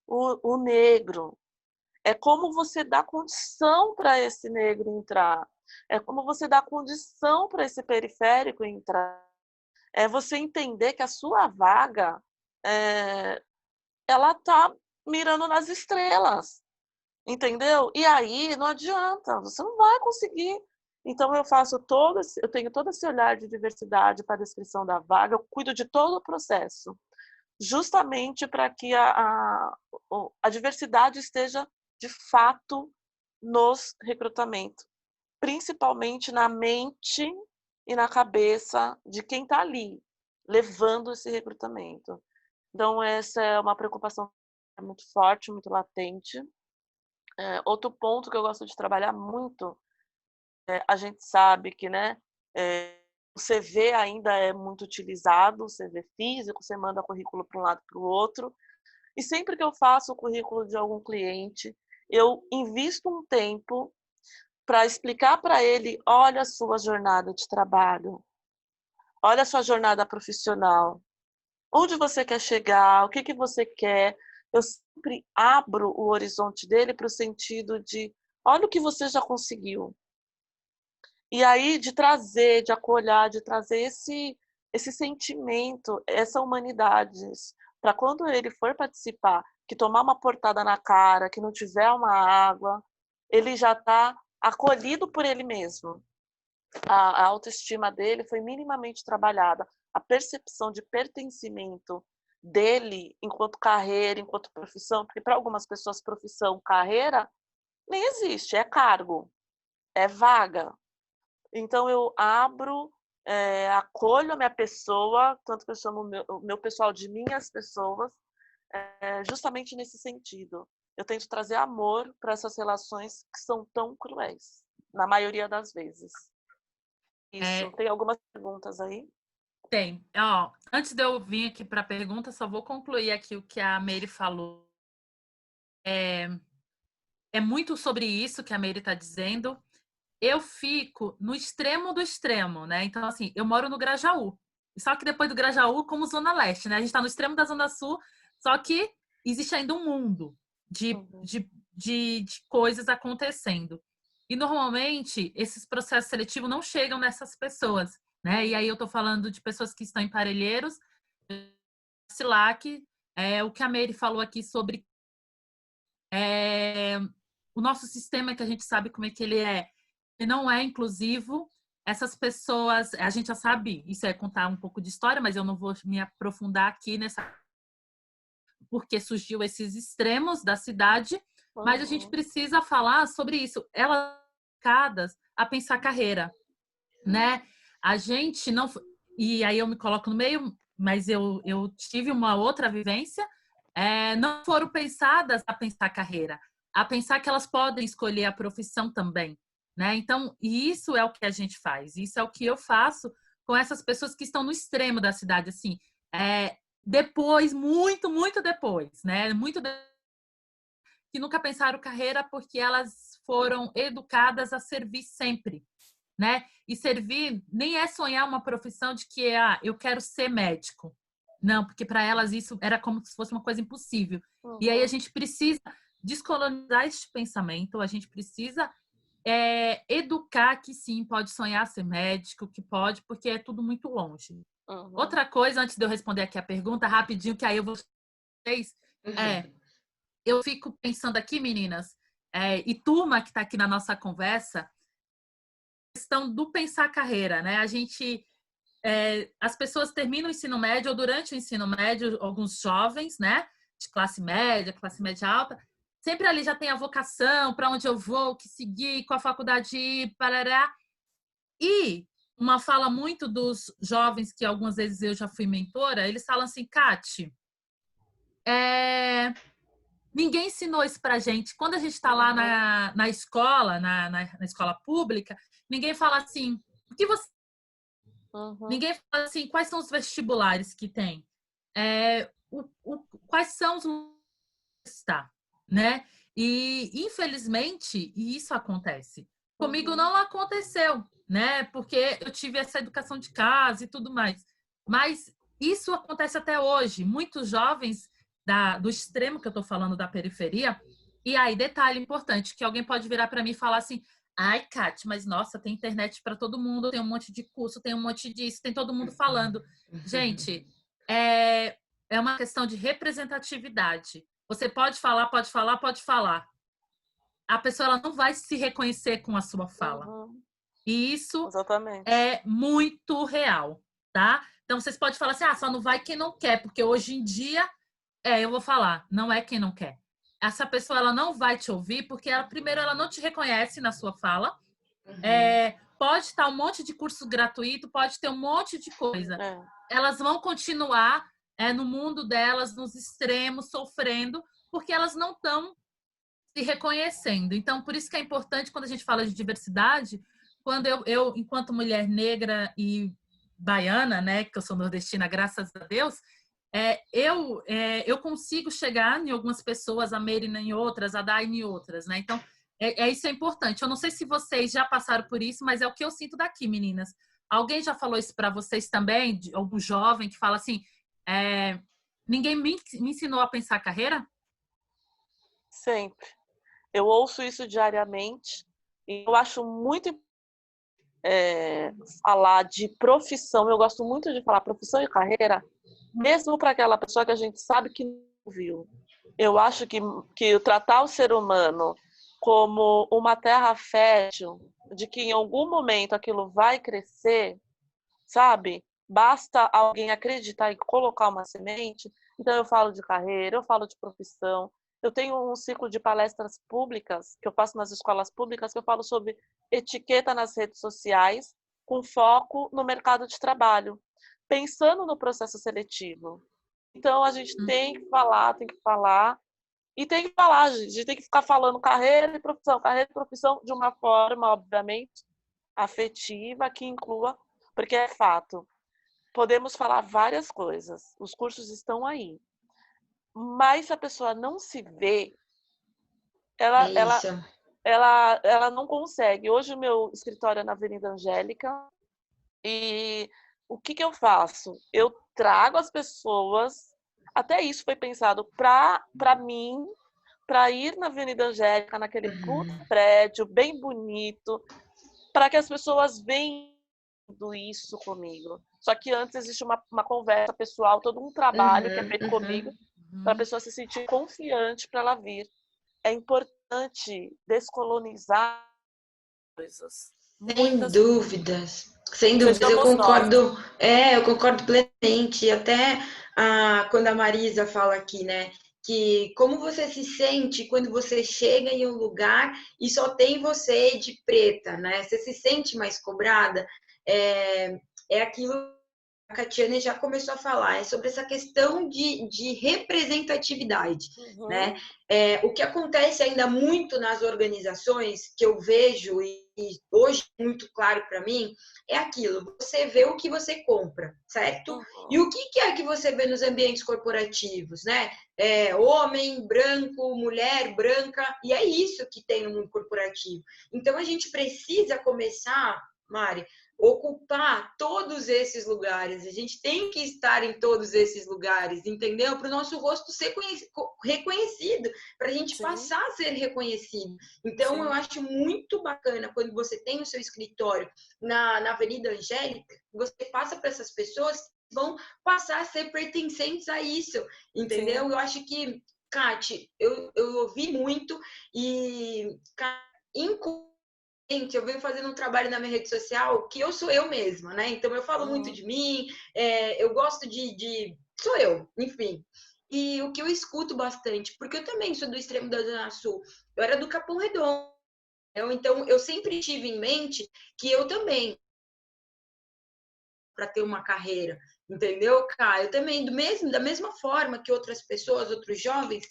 o negro. É como você dá condição para esse negro entrar. É como você dá condição para esse periférico entrar. É você entender que a sua vaga, ela tá mirando nas estrelas, entendeu? E aí não adianta, você não vai conseguir. Então eu tenho todo esse olhar de diversidade para a descrição da vaga, eu cuido de todo o processo, justamente para que a diversidade esteja de fato nos recrutamentos, principalmente na mente e na cabeça de quem está ali, levando esse recrutamento. Então, essa é uma preocupação muito forte, muito latente. Outro ponto que eu gosto de trabalhar muito, a gente sabe que, né, o CV ainda é muito utilizado, o CV físico, você manda currículo para um lado para o outro, e sempre que eu faço o currículo de algum cliente, eu invisto um tempo para explicar para ele, olha a sua jornada de trabalho, olha a sua jornada profissional, onde você quer chegar, o que, que você quer. Eu sempre abro o horizonte dele para o sentido de, olha o que você já conseguiu. E aí de trazer, de acolher, de trazer esse sentimento, essa humanidade, para quando ele for participar, que tomar uma portada na cara, que não tiver uma água, ele já está acolhido por ele mesmo. A autoestima dele foi minimamente trabalhada. A percepção de pertencimento dele enquanto carreira, enquanto profissão, porque para algumas pessoas profissão, carreira, nem existe, é cargo, é vaga. Então eu abro, acolho a minha pessoa, tanto que eu chamo o meu pessoal de minhas pessoas, justamente nesse sentido. Eu tento trazer amor para essas relações que são tão cruéis, na maioria das vezes. Isso. Tem algumas perguntas aí? Tem. Ó, antes de eu vir aqui para a pergunta, só vou concluir aqui o que a Mary falou. É muito sobre isso que a Mary está dizendo. Eu fico no extremo do extremo, né? Então, assim, eu moro no Grajaú. Só que depois do Grajaú, como Zona Leste, né? A gente está no extremo da Zona Sul, só que existe ainda um mundo de coisas acontecendo. E, normalmente, esses processos seletivos não chegam nessas pessoas, né? E aí eu estou falando de pessoas que estão em Parelheiros, SILAC, o que a Mary falou aqui sobre o nosso sistema, que a gente sabe como é que ele não é inclusivo. Essas pessoas, a gente já sabe, isso é contar um pouco de história, mas eu não vou me aprofundar aqui nessa, porque surgiu esses extremos da cidade, mas a gente precisa falar sobre isso. Elas educadas a pensar carreira, né? A gente não, e aí eu me coloco no meio, mas eu tive uma outra vivência, não foram pensadas a pensar carreira, a pensar que elas podem escolher a profissão também, né? Então, isso é o que a gente faz, isso é o que eu faço com essas pessoas que estão no extremo da cidade, assim, depois, muito depois, né? Que nunca pensaram carreira porque elas foram educadas a servir sempre, né? E servir nem é sonhar uma profissão de que eu quero ser médico. Não, porque para elas isso era como se fosse uma coisa impossível. E aí a gente precisa descolonizar esse pensamento, a gente precisa educar que sim, pode sonhar ser médico, que pode, porque é tudo muito longe. Outra coisa, antes de eu responder aqui a pergunta, rapidinho, que aí eu vou vocês, eu fico pensando aqui, meninas, e turma que está aqui na nossa conversa, a questão do pensar carreira, né? A gente, as pessoas terminam o ensino médio ou durante o ensino médio, alguns jovens, né? De classe média alta, sempre ali já tem a vocação, para onde eu vou, o que seguir, qual a faculdade ir, parará. E uma fala muito dos jovens, que algumas vezes eu já fui mentora, eles falam assim, Kati, ninguém ensinou isso pra gente. Quando a gente está lá na escola, na escola pública, ninguém fala assim, o que você Ninguém fala assim, quais são os vestibulares que tem? Quais são os está, né? E, infelizmente, isso acontece. Comigo não aconteceu, né? Porque eu tive essa educação de casa e tudo mais. Mas isso acontece até hoje. Muitos jovens do extremo que eu estou falando, da periferia. E aí, detalhe importante, que alguém pode virar para mim e falar assim, ai, Kate, mas nossa, tem internet para todo mundo, tem um monte de curso, tem um monte disso, tem todo mundo falando. Gente, é uma questão de representatividade. Você pode falar, pode falar, pode falar. A pessoa ela não vai se reconhecer com a sua fala. E isso é muito real, tá? Então, vocês podem falar assim, só não vai quem não quer, porque hoje em dia, eu vou falar, não é quem não quer. Essa pessoa ela não vai te ouvir, porque primeiro ela não te reconhece na sua fala. Pode estar um monte de curso gratuito, pode ter um monte de coisa. Elas vão continuar no mundo delas, nos extremos, sofrendo, porque elas não estão se reconhecendo. Então, por isso que é importante, quando a gente fala de diversidade, quando eu enquanto mulher negra e baiana, né, que eu sou nordestina, graças a Deus, eu consigo chegar em algumas pessoas, a Meire em outras, a Dai em outras, né? Então, isso é importante. Eu não sei se vocês já passaram por isso, mas é o que eu sinto daqui, meninas. Alguém já falou isso para vocês também? Algum jovem que fala assim, ninguém me ensinou a pensar carreira? Sempre. Eu ouço isso diariamente e eu acho muito falar de profissão. Eu gosto muito de falar profissão e carreira, mesmo para aquela pessoa que a gente sabe que não viu. Eu acho que tratar o ser humano como uma terra fértil, de que em algum momento aquilo vai crescer, sabe? Basta alguém acreditar e colocar uma semente. Então eu falo de carreira, eu falo de profissão. Eu tenho um ciclo de palestras públicas que eu faço nas escolas públicas, que eu falo sobre etiqueta nas redes sociais, com foco no mercado de trabalho, pensando no processo seletivo. Então a gente tem que falar, e tem que falar, a gente tem que ficar falando carreira e profissão de uma forma, obviamente, afetiva, que inclua, porque é fato. Podemos falar várias coisas, os cursos estão aí. Mas se a pessoa não se vê, ela não consegue. Hoje o meu escritório é na Avenida Angélica e o que eu faço? Eu trago as pessoas, até isso foi pensado para mim, para ir na Avenida Angélica, naquele prédio bem bonito, para que as pessoas venham isso comigo. Só que antes existe uma conversa pessoal, todo um trabalho que é feito comigo, para a pessoa se sentir confiante para ela vir. É importante descolonizar coisas. Sem dúvidas, eu concordo. Eu concordo plenamente. Até quando a Marisa fala aqui, né, que como você se sente quando você chega em um lugar e só tem você de preta, né? Você se sente mais cobrada? É aquilo a Catiane já começou a falar, é sobre essa questão de representatividade, né? O que acontece ainda muito nas organizações, que eu vejo e hoje é muito claro para mim, é aquilo, você vê o que você compra, certo? E o que é que você vê nos ambientes corporativos, né? Homem, branco, mulher, branca, e é isso que tem no mundo corporativo. Então, a gente precisa começar, Mari, ocupar todos esses lugares, a gente tem que estar em todos esses lugares, entendeu? Para o nosso rosto ser reconhecido, para a gente passar a ser reconhecido. Então, eu acho muito bacana quando você tem o seu escritório na Avenida Angélica, você passa para essas pessoas que vão passar a ser pertencentes a isso, entendeu? Eu acho que, Kate, eu ouvi muito e, eu venho fazendo um trabalho na minha rede social que eu sou eu mesma, né? Então eu falo muito de mim, eu gosto sou eu, enfim. E o que eu escuto bastante, porque eu também sou do extremo da Zona Sul, eu era do Capão Redondo, então eu sempre tive em mente que eu também para ter uma carreira, entendeu, Cara? Eu também, da mesma forma que outras pessoas, outros jovens,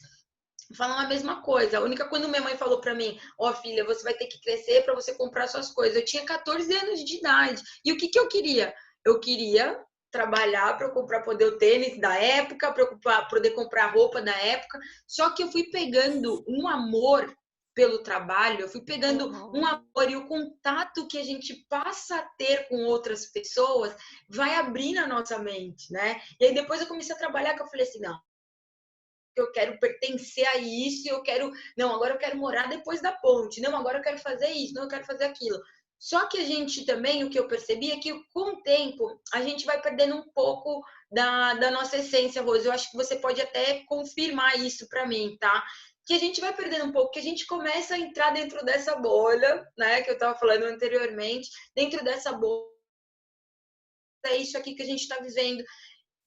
falam a mesma coisa. A única quando minha mãe falou para mim, filha, você vai ter que crescer para você comprar suas coisas. Eu tinha 14 anos de idade. E o que eu queria? eu queria trabalhar para poder o tênis da época, para poder comprar a roupa da época. Só que eu fui pegando um amor pelo trabalho, eu fui pegando um amor, e o contato que a gente passa a ter com outras pessoas vai abrindo a nossa mente, né? E aí depois eu comecei a trabalhar, que eu falei assim, não, eu quero pertencer a isso, eu quero, não, agora eu quero morar depois da ponte, não, agora eu quero fazer isso, não, eu quero fazer aquilo. Só que a gente também, o que eu percebi é que com o tempo a gente vai perdendo um pouco da nossa essência, Rose. Eu acho que você pode até confirmar isso para mim, tá? Que a gente vai perdendo um pouco, que a gente começa a entrar dentro dessa bolha, né, que eu estava falando anteriormente, dentro dessa bolha, é isso aqui que a gente está vivendo.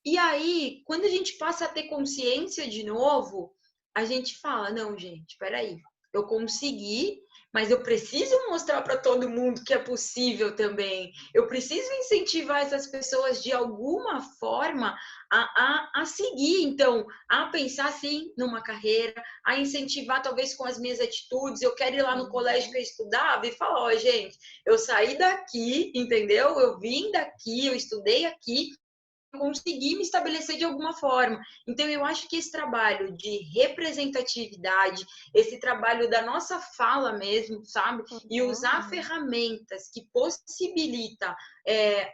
E aí, quando a gente passa a ter consciência de novo, a gente fala, não, gente, peraí, eu consegui, mas eu preciso mostrar para todo mundo que é possível também. Eu preciso incentivar essas pessoas de alguma forma a seguir, então, a pensar sim numa carreira, a incentivar talvez com as minhas atitudes. Eu quero ir lá no colégio que eu estudava e falar, ó, gente, eu saí daqui, entendeu? Eu vim daqui, eu estudei aqui, conseguir me estabelecer de alguma forma. Então, eu acho que esse trabalho de representatividade, esse trabalho da nossa fala mesmo, sabe? E usar ferramentas que possibilita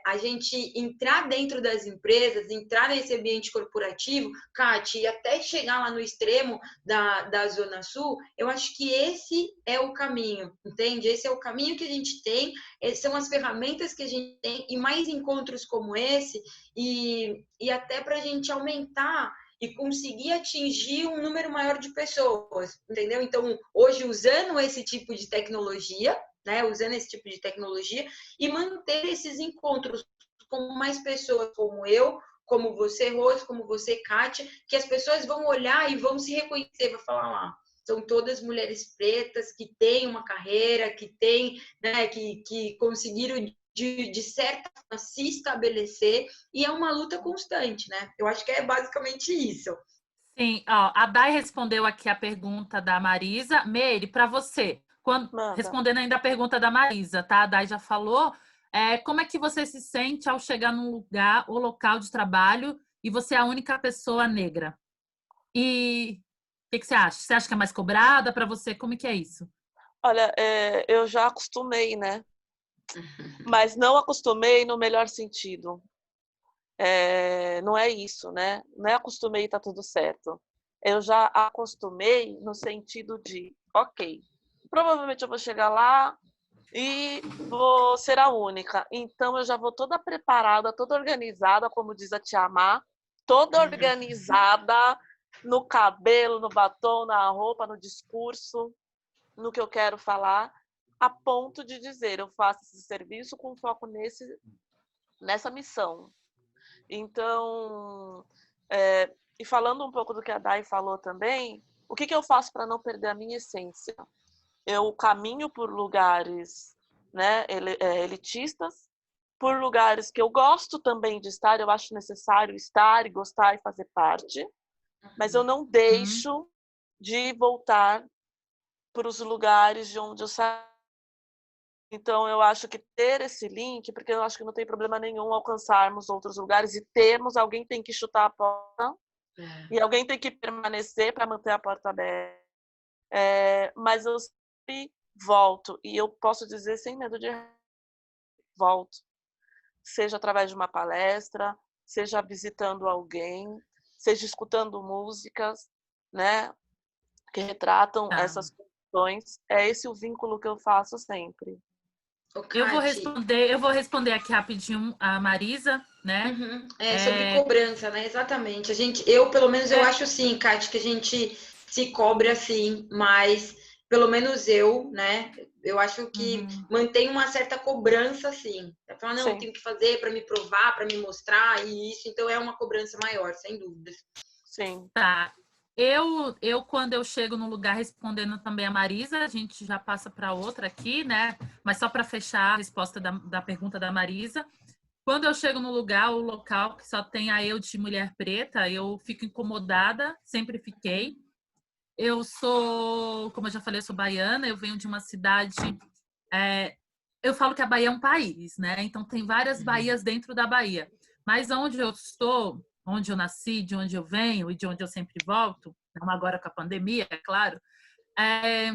a gente entrar dentro das empresas, entrar nesse ambiente corporativo, Kati, e até chegar lá no extremo da Zona Sul, eu acho que esse é o caminho, entende? Esse é o caminho que a gente tem, são as ferramentas que a gente tem, e mais encontros como esse, e até para a gente aumentar e conseguir atingir um número maior de pessoas, entendeu? Então, hoje, usando esse tipo de tecnologia, né, usando esse tipo de tecnologia e manter esses encontros com mais pessoas como eu, como você, Rose, como você, Kátia, que as pessoas vão olhar e vão se reconhecer, vão falar lá, são todas mulheres pretas que têm uma carreira, que têm, né, que conseguiram de certa forma se estabelecer, e é uma luta constante, né? Eu acho que é basicamente isso. Sim, ó, a Dai respondeu aqui a pergunta da Marisa. Meire, para você, respondendo ainda a pergunta da Marisa, tá? A Dai já falou. Como é que você se sente ao chegar num lugar ou local de trabalho e você é a única pessoa negra? E o que você acha? Você acha que é mais cobrada para você? Como é que é isso? Olha, eu já acostumei, né? Mas não acostumei no melhor sentido. Não é isso, né? Não é acostumei e tá tudo certo. Eu já acostumei no sentido de, ok, provavelmente eu vou chegar lá e vou ser a única. Então eu já vou toda preparada, toda organizada, como diz a Tia Má, toda organizada no cabelo, no batom, na roupa, no discurso, no que eu quero falar, a ponto de dizer, eu faço esse serviço com foco nessa missão. Então, e falando um pouco do que a Dai falou também, o que eu faço para não perder a minha essência? Eu caminho por lugares, né, elitistas, por lugares que eu gosto também de estar, eu acho necessário estar e gostar e fazer parte, mas eu não deixo de voltar para os lugares de onde eu saí. Então, eu acho que ter esse link, porque eu acho que não tem problema nenhum alcançarmos outros lugares e alguém tem que chutar a porta e alguém tem que permanecer para manter a porta aberta. Mas eu sempre volto, e eu posso dizer sem medo de volto. Seja através de uma palestra, seja visitando alguém, seja escutando músicas, né, que retratam essas questões. É esse o vínculo que eu faço sempre. Eu vou responder aqui rapidinho a Marisa, né? Sobre cobrança, né? Exatamente. Eu pelo menos eu acho assim, Kátia, que a gente se cobra assim, mas pelo menos eu, né? Eu acho que mantém uma certa cobrança, assim. Falar, não, eu tenho que fazer para me provar, para me mostrar, e isso, então é uma cobrança maior, sem dúvidas. Sim. Tá. Quando eu chego no lugar, respondendo também a Marisa, a gente já passa para outra aqui, né? Mas só para fechar a resposta da pergunta da Marisa. Quando eu chego no lugar ou local que só tem a eu de mulher preta, eu fico incomodada, sempre fiquei. Eu sou, como eu já falei, eu sou baiana, eu venho de uma cidade eu falo que a Bahia é um país, né? Então tem várias Bahias dentro da Bahia. Mas onde eu estou, onde eu nasci, de onde eu venho e de onde eu sempre volto, não agora com a pandemia, é claro, é,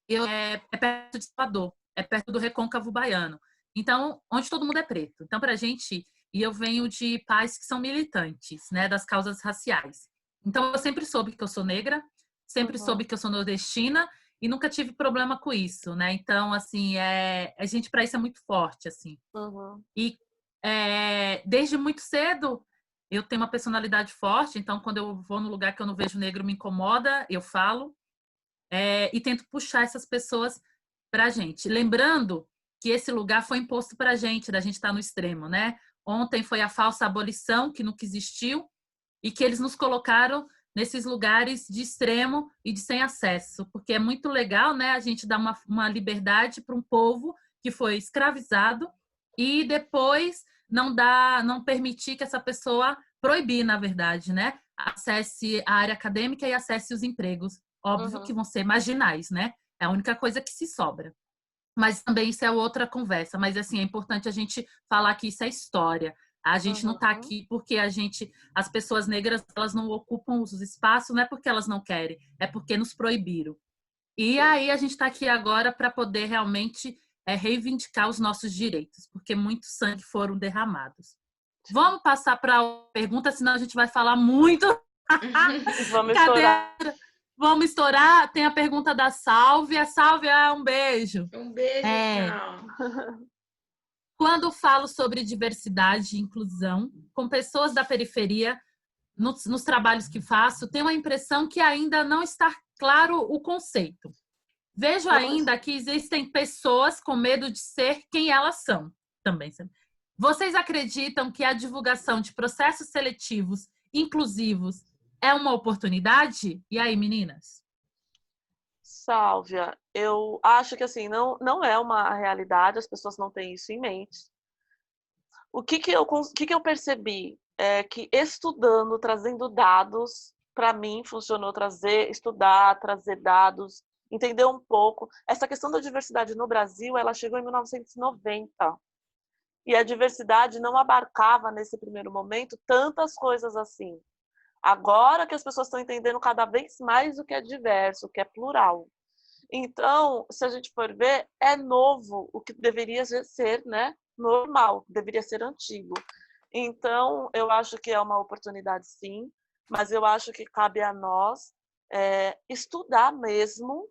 é perto de Salvador, é perto do Recôncavo Baiano. Então, onde todo mundo é preto. Então, para a gente, e eu venho de pais que são militantes, né, das causas raciais. Então, eu sempre soube que eu sou negra, sempre soube que eu sou nordestina e nunca tive problema com isso, né? Então, assim, a gente para isso é muito forte, assim. E desde muito cedo eu tenho uma personalidade forte, então quando eu vou no lugar que eu não vejo negro me incomoda, eu falo. E tento puxar essas pessoas para a gente. Lembrando que esse lugar foi imposto para a gente, da gente estar no extremo, né? Ontem foi a falsa abolição, que nunca existiu, e que eles nos colocaram nesses lugares de extremo e de sem acesso, porque é muito legal, né? A gente dar uma liberdade para um povo que foi escravizado e depois não permitir que essa pessoa proibir, na verdade, né? Acesse a área acadêmica e acesse os empregos. Óbvio que vão ser marginais, né? É a única coisa que se sobra. Mas também isso é outra conversa. Mas, assim, é importante a gente falar que isso é história. A gente não está aqui porque as pessoas negras, elas não ocupam os espaços, não é porque elas não querem, é porque nos proibiram. E aí a gente está aqui agora para poder realmente reivindicar os nossos direitos, porque muitos sangue foram derramados. Vamos passar para a pergunta, senão a gente vai falar muito. Vamos estourar. Vamos estourar. Tem a pergunta da Sálvia. Sálvia, um beijo. Um beijo, tchau. Quando falo sobre diversidade e inclusão com pessoas da periferia, nos trabalhos que faço, tenho a impressão que ainda não está claro o conceito. Vejo ainda que existem pessoas com medo de ser quem elas são também. Vocês acreditam que a divulgação de processos seletivos inclusivos é uma oportunidade? E aí, meninas? Sálvia, eu acho que assim, não é uma realidade, as pessoas não têm isso em mente. O que eu percebi é que estudando, trazendo dados, para mim funcionou estudar, trazer dados, entender um pouco. Essa questão da diversidade no Brasil, ela chegou em 1990. E a diversidade não abarcava, nesse primeiro momento, tantas coisas assim. Agora que as pessoas estão entendendo cada vez mais o que é diverso, o que é plural. Então, se a gente for ver, é novo o que deveria ser, né, normal, deveria ser antigo. Então, eu acho que é uma oportunidade, sim, mas eu acho que cabe a nós estudar mesmo,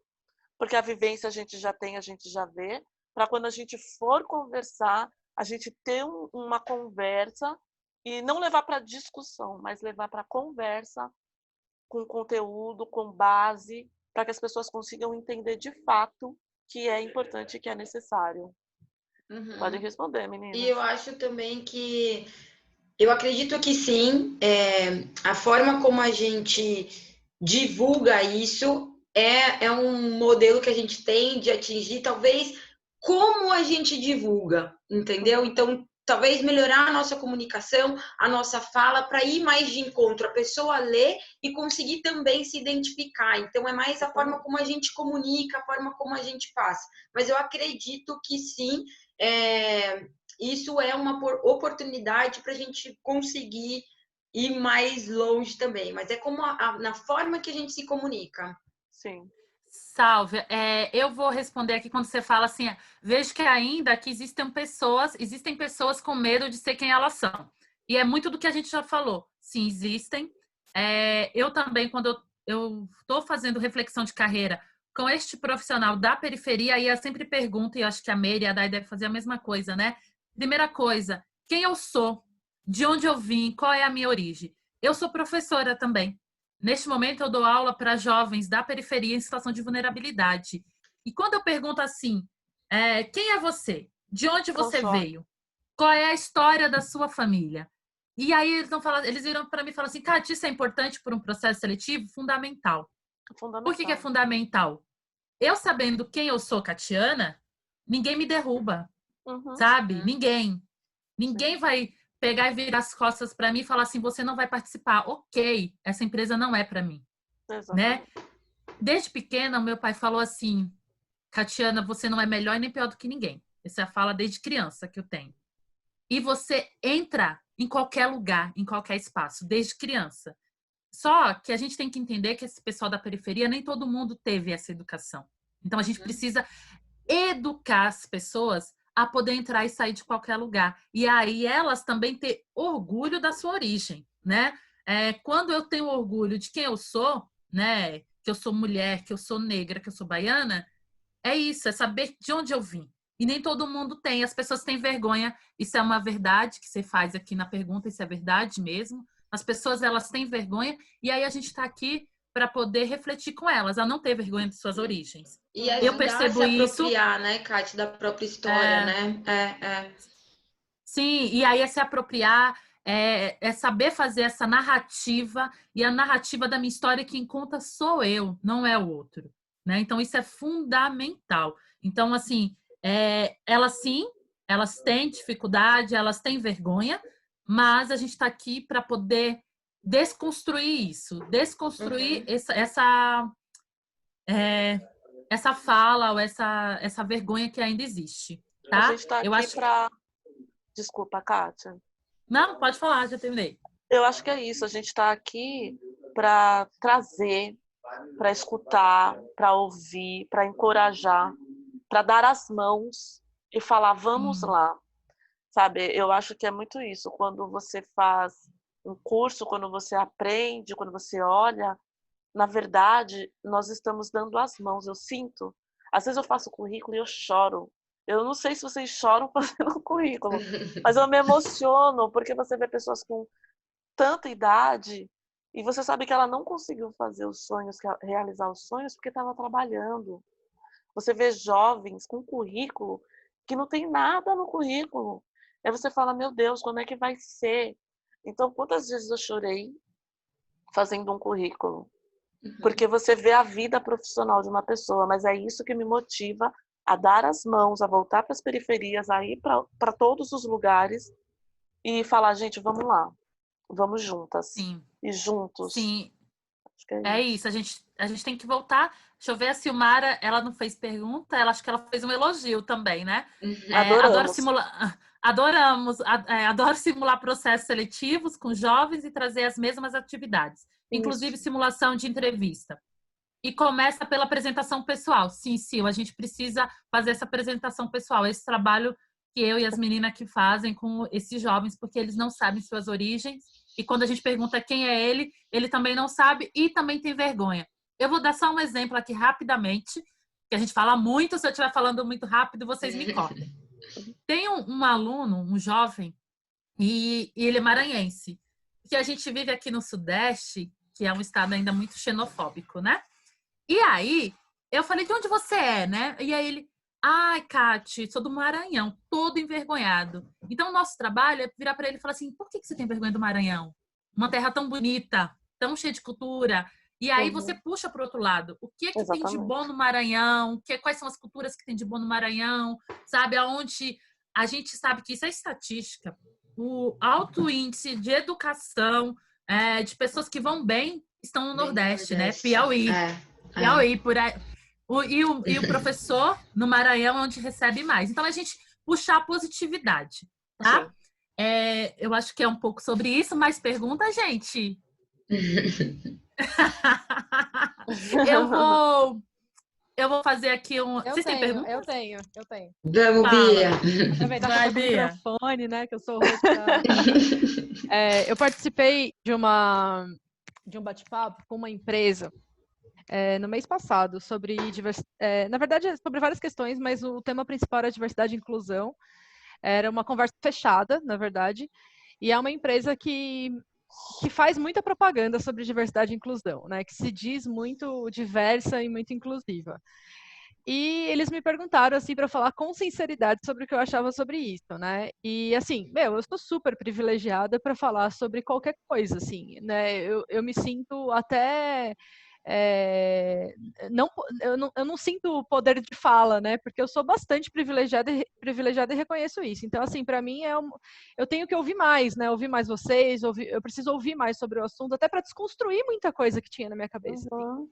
porque a vivência a gente já tem, a gente já vê, para quando a gente for conversar, a gente ter uma conversa e não levar para discussão, mas levar para conversa com conteúdo, com base, para que as pessoas consigam entender de fato que é importante e que é necessário. Pode responder, menina. E eu acho também que eu acredito que sim, a forma como a gente divulga isso é um modelo que a gente tem de atingir, talvez, como a gente divulga, entendeu? Então, talvez melhorar a nossa comunicação, a nossa fala, para ir mais de encontro, a pessoa ler e conseguir também se identificar. Então, é mais a forma como a gente comunica, a forma como a gente passa. Mas eu acredito que sim, isso é uma oportunidade para a gente conseguir ir mais longe também. Mas é como na forma que a gente se comunica. Sim. Salve. Eu vou responder aqui quando você fala assim, vejo que ainda que existem pessoas com medo de ser quem elas são. E é muito do que a gente já falou. Sim, existem. Eu também, quando eu estou fazendo reflexão de carreira com este profissional da periferia, aí eu sempre pergunto, e acho que a Meire e a Dai devem fazer a mesma coisa, né? Primeira coisa, quem eu sou? De onde eu vim? Qual é a minha origem? Eu sou professora também. Neste momento, eu dou aula para jovens da periferia em situação de vulnerabilidade. E quando eu pergunto assim, quem é você? De onde você veio? Qual é a história da sua família? E aí eles viram para mim e falam assim, Kátia, isso é importante para um processo seletivo? Fundamental. Por que é fundamental? Eu sabendo quem eu sou, Catiana, ninguém me derruba, sabe? Ninguém. Ninguém vai pegar e virar as costas para mim e falar assim, você não vai participar. Ok, essa empresa não é para mim. Né? Desde pequena, meu pai falou assim, Catiana, você não é melhor e nem pior do que ninguém. Essa é a fala desde criança que eu tenho. E você entra em qualquer lugar, em qualquer espaço, desde criança. Só que a gente tem que entender que esse pessoal da periferia, nem todo mundo teve essa educação. Então, a gente precisa educar as pessoas a poder entrar e sair de qualquer lugar. E aí, elas também ter orgulho da sua origem, né? Quando eu tenho orgulho de quem eu sou, né? Que eu sou mulher, que eu sou negra, que eu sou baiana, é isso, é saber de onde eu vim. E nem todo mundo tem, as pessoas têm vergonha. Isso é uma verdade que você faz aqui na pergunta, isso é verdade mesmo. As pessoas, elas têm vergonha, e aí a gente está aqui para poder refletir com elas, a não ter vergonha de suas origens. E Eu ajudar percebo a se isso. apropriar, né, Kátia, da própria história, né? Sim, e aí é se apropriar, é saber fazer essa narrativa, e a narrativa da minha história quem conta sou eu, não é o outro, né? Então isso é fundamental. Então, assim, elas sim, elas têm dificuldade, elas têm vergonha, mas a gente está aqui para poder desconstruir isso, desconstruir essa fala ou essa vergonha que ainda existe, A tá? gente está Eu aqui acho. para... Desculpa, Kátia. Não, pode falar, já terminei. Eu acho que é isso. A gente está aqui para trazer, para escutar, para ouvir, para encorajar, para dar as mãos e falar, vamos lá. Sabe, eu acho que é muito isso. Quando você faz um curso, quando você aprende, quando você olha, na verdade, nós estamos dando as mãos. Eu sinto. Às vezes eu faço currículo e eu choro. Eu não sei se vocês choram fazendo currículo, mas eu me emociono, porque você vê pessoas com tanta idade e você sabe que ela não conseguiu fazer os sonhos, realizar os sonhos, porque estava trabalhando. Você vê jovens com currículo que não tem nada no currículo. Aí você fala, meu Deus, quando é que vai ser? Então, quantas vezes eu chorei fazendo um currículo? Porque você vê a vida profissional de uma pessoa, mas é isso que me motiva a dar as mãos, a voltar para as periferias, a ir para todos os lugares e falar, gente, vamos lá, vamos juntas. Sim. E juntos. Sim. Acho que É isso. A gente tem que voltar. Deixa eu ver, a Silmara, ela não fez pergunta, ela acho que ela fez um elogio também, né? Adoramos. Adoro simular processos seletivos com jovens e trazer as mesmas atividades, inclusive Isso. simulação de entrevista. E começa pela apresentação pessoal. Sim, Sil, a gente precisa fazer essa apresentação pessoal, esse trabalho que eu e as meninas aqui fazem com esses jovens, porque eles não sabem suas origens. E quando a gente pergunta quem é ele também não sabe e também tem vergonha. Eu vou dar só um exemplo aqui rapidamente, que a gente fala muito, se eu estiver falando muito rápido, vocês me cortem. Tem um aluno, um jovem, e ele é maranhense, que a gente vive aqui no Sudeste, que é um estado ainda muito xenofóbico, né? E aí, eu falei, de onde você é, né? E aí ele, ai, Cati, sou do Maranhão, todo envergonhado. Então, o nosso trabalho é virar para ele e falar assim, por que você tem vergonha do Maranhão? Uma terra tão bonita, tão cheia de cultura. E aí você puxa para o outro lado. O que é que tem de bom no Maranhão? Quais são as culturas que tem de bom no Maranhão? Sabe, aonde a gente sabe que isso é estatística. O alto índice de educação de pessoas que vão bem estão no Nordeste, né? Piauí. Piauí, por aí. E o professor no Maranhão é onde recebe mais. Então, a gente puxar a positividade, tá? Eu acho que é um pouco sobre isso, mas pergunta, gente. Eu vou fazer aqui um... Vocês têm perguntas? Eu tenho. Vamos, Bia. Aproveitar que eu tô com o microfone, né? Que eu sou o host eu participei de um bate-papo com uma empresa no mês passado sobre na verdade, sobre várias questões, mas o tema principal era diversidade e inclusão. Era uma conversa fechada, na verdade, e é uma empresa que faz muita propaganda sobre diversidade e inclusão, né? Que se diz muito diversa e muito inclusiva. E eles me perguntaram, assim, para falar com sinceridade sobre o que eu achava sobre isso, né? E, assim, eu sou super privilegiada para falar sobre qualquer coisa, assim, né? Eu me sinto até... eu não sinto poder de fala, né? Porque eu sou bastante privilegiada e reconheço isso. Então, assim, para mim eu tenho que ouvir mais, né? Ouvir mais vocês, eu preciso ouvir mais sobre o assunto, até para desconstruir muita coisa que tinha na minha cabeça. Assim.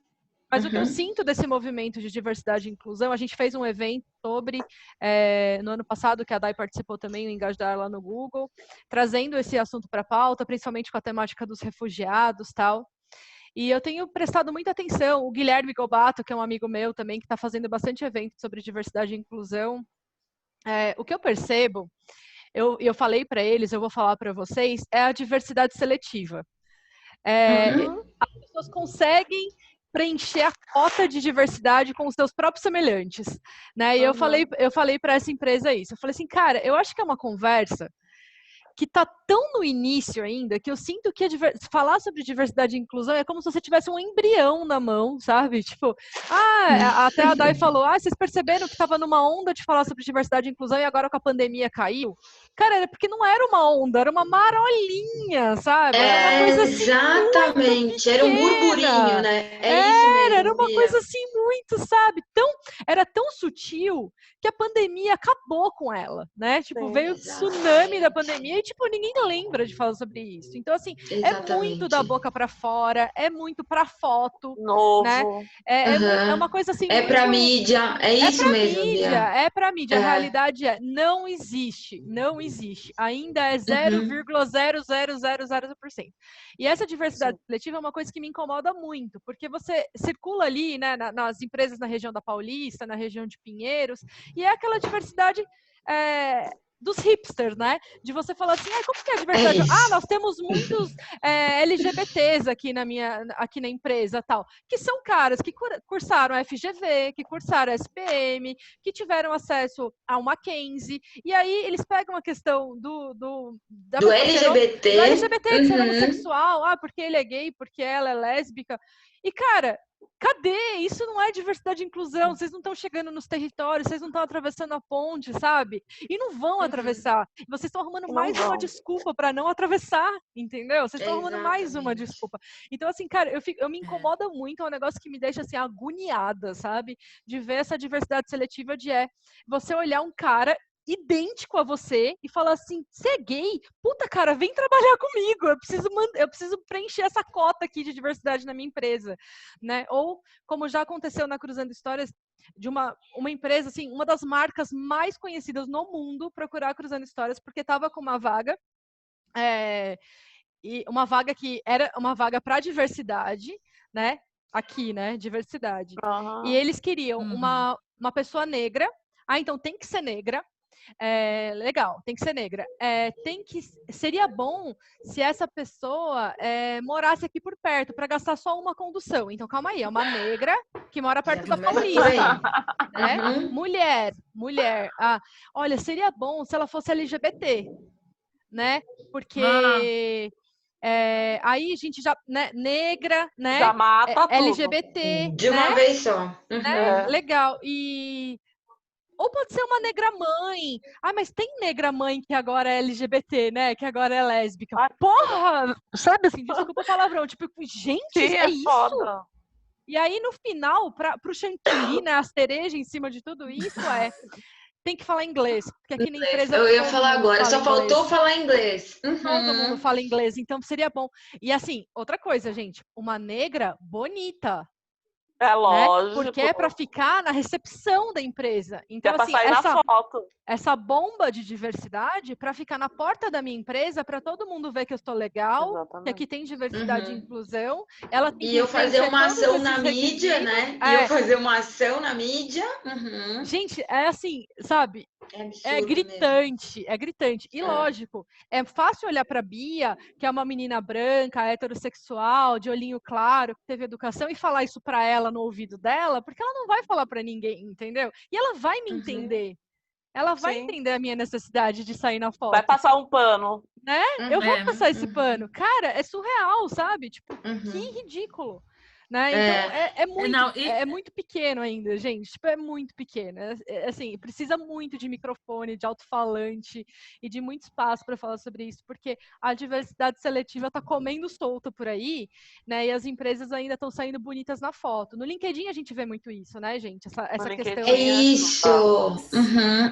Mas o que eu sinto desse movimento de diversidade e inclusão, a gente fez um evento sobre, no ano passado, que a Dai participou também, o Engajar lá no Google, trazendo esse assunto para a pauta, principalmente com a temática dos refugiados e tal. E eu tenho prestado muita atenção, o Guilherme Gobato, que é um amigo meu também, que está fazendo bastante evento sobre diversidade e inclusão. O que eu percebo, eu falei para eles, eu vou falar para vocês, é a diversidade seletiva. As pessoas conseguem preencher a cota de diversidade com os seus próprios semelhantes, né? E eu falei para essa empresa isso. Eu falei assim, cara, eu acho que é uma conversa que tá tão no início ainda, que eu sinto que falar sobre diversidade e inclusão é como se você tivesse um embrião na mão, sabe? Tipo, até a Dai falou, vocês perceberam que tava numa onda de falar sobre diversidade e inclusão e agora com a pandemia caiu? Cara, era porque não era uma onda, era uma marolinha, sabe? Era uma coisa assim, exatamente, era um burburinho, né? Isso mesmo, era uma coisa assim muito, sabe? Era tão sutil que a pandemia acabou com ela, né? Tipo, veio o tsunami da pandemia e, tipo, ninguém lembra de falar sobre isso. Então, assim, é muito da boca para fora, é muito para foto, né? É uma coisa assim... É para mídia, é isso mesmo, Bia. É para mídia. A realidade não existe. Ainda é 0,0000%. E essa diversidade seletiva é uma coisa que me incomoda muito, porque você circula ali, né, nas empresas na região da Paulista, na região de Pinheiros, e é aquela diversidade dos hipsters, né? De você falar assim, como que é a diversidade? Nós temos muitos LGBTs aqui na empresa, tal, que são caras que cursaram a FGV, que cursaram a SPM, que tiveram acesso ao Mackenzie, e aí eles pegam a questão do LGBT, de ser homossexual, porque ele é gay, porque ela é lésbica, e cara, cadê? Isso não é diversidade e inclusão. Vocês não estão chegando nos territórios, vocês não estão atravessando a ponte, sabe? E não vão atravessar. Vocês estão arrumando mais uma desculpa para não atravessar, entendeu? Vocês estão arrumando mais uma desculpa. Então, assim, cara, eu me incomoda muito, é um negócio que me deixa, assim, agoniada, sabe? De ver essa diversidade seletiva você olhar um cara idêntico a você e falar assim, você é gay? Puta, cara, vem trabalhar comigo, eu preciso preencher essa cota aqui de diversidade na minha empresa, né? Ou, como já aconteceu na Cruzando Histórias, de uma empresa, assim, uma das marcas mais conhecidas no mundo procurar Cruzando Histórias, porque estava com uma vaga, e uma vaga que era uma vaga para diversidade, né? Aqui, né? Diversidade. E eles queriam uma pessoa negra. Então tem que ser negra. Legal, tem que ser negra. Seria bom se essa pessoa morasse aqui por perto para gastar só uma condução. Então, calma aí, é uma negra que mora perto da Paulista. Né? Mulher. Olha, seria bom se ela fosse LGBT, né? Porque aí a gente já, né, negra, né? Já mata LGBT. De uma vez só. Né? Legal. Ou pode ser uma negra mãe. Mas tem negra mãe que agora é LGBT, né? Que agora é lésbica. Porra! Sabe assim, desculpa o palavrão. Tipo, gente, é isso? Foda. E aí, no final, pro chantilly, né? A cereja em cima de tudo isso tem que falar inglês. Porque aqui na empresa... Eu ia falar agora, só faltou falar inglês. Todo mundo fala inglês, então seria bom. E assim, outra coisa, gente. Uma negra bonita. É lógico. Né? Porque é para ficar na recepção da empresa. Então, assim, na foto. Essa bomba de diversidade para ficar na porta da minha empresa, para todo mundo ver que eu estou legal, que aqui tem diversidade e inclusão. E eu fazer uma ação na mídia, né? E eu fazer uma ação na mídia. Gente, é assim, sabe? É gritante, mesmo. É gritante. E lógico, é fácil olhar para a Bia, que é uma menina branca, heterossexual, de olhinho claro, que teve educação, e falar isso para ela no ouvido dela, porque ela não vai falar para ninguém, entendeu? E ela vai me entender. Ela vai entender a minha necessidade de sair na foto. Vai passar um pano. Né? Eu vou passar esse pano. Cara, é surreal, sabe? Tipo, que ridículo. Né? Então, é muito pequeno ainda, gente. Tipo, é muito pequeno. Assim, precisa muito de microfone, de alto-falante e de muito espaço para falar sobre isso, porque a diversidade seletiva está comendo solta por aí, né? E as empresas ainda estão saindo bonitas na foto. No LinkedIn a gente vê muito isso, né, gente? Essa questão. É isso!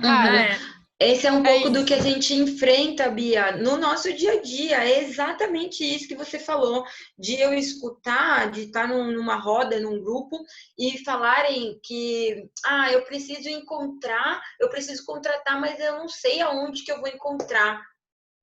Cara, Esse é um pouco do que a gente enfrenta, Bia, no nosso dia a dia. É exatamente isso que você falou, de eu escutar, de estar numa roda, num grupo, e falarem que, eu preciso contratar, mas eu não sei aonde que eu vou encontrar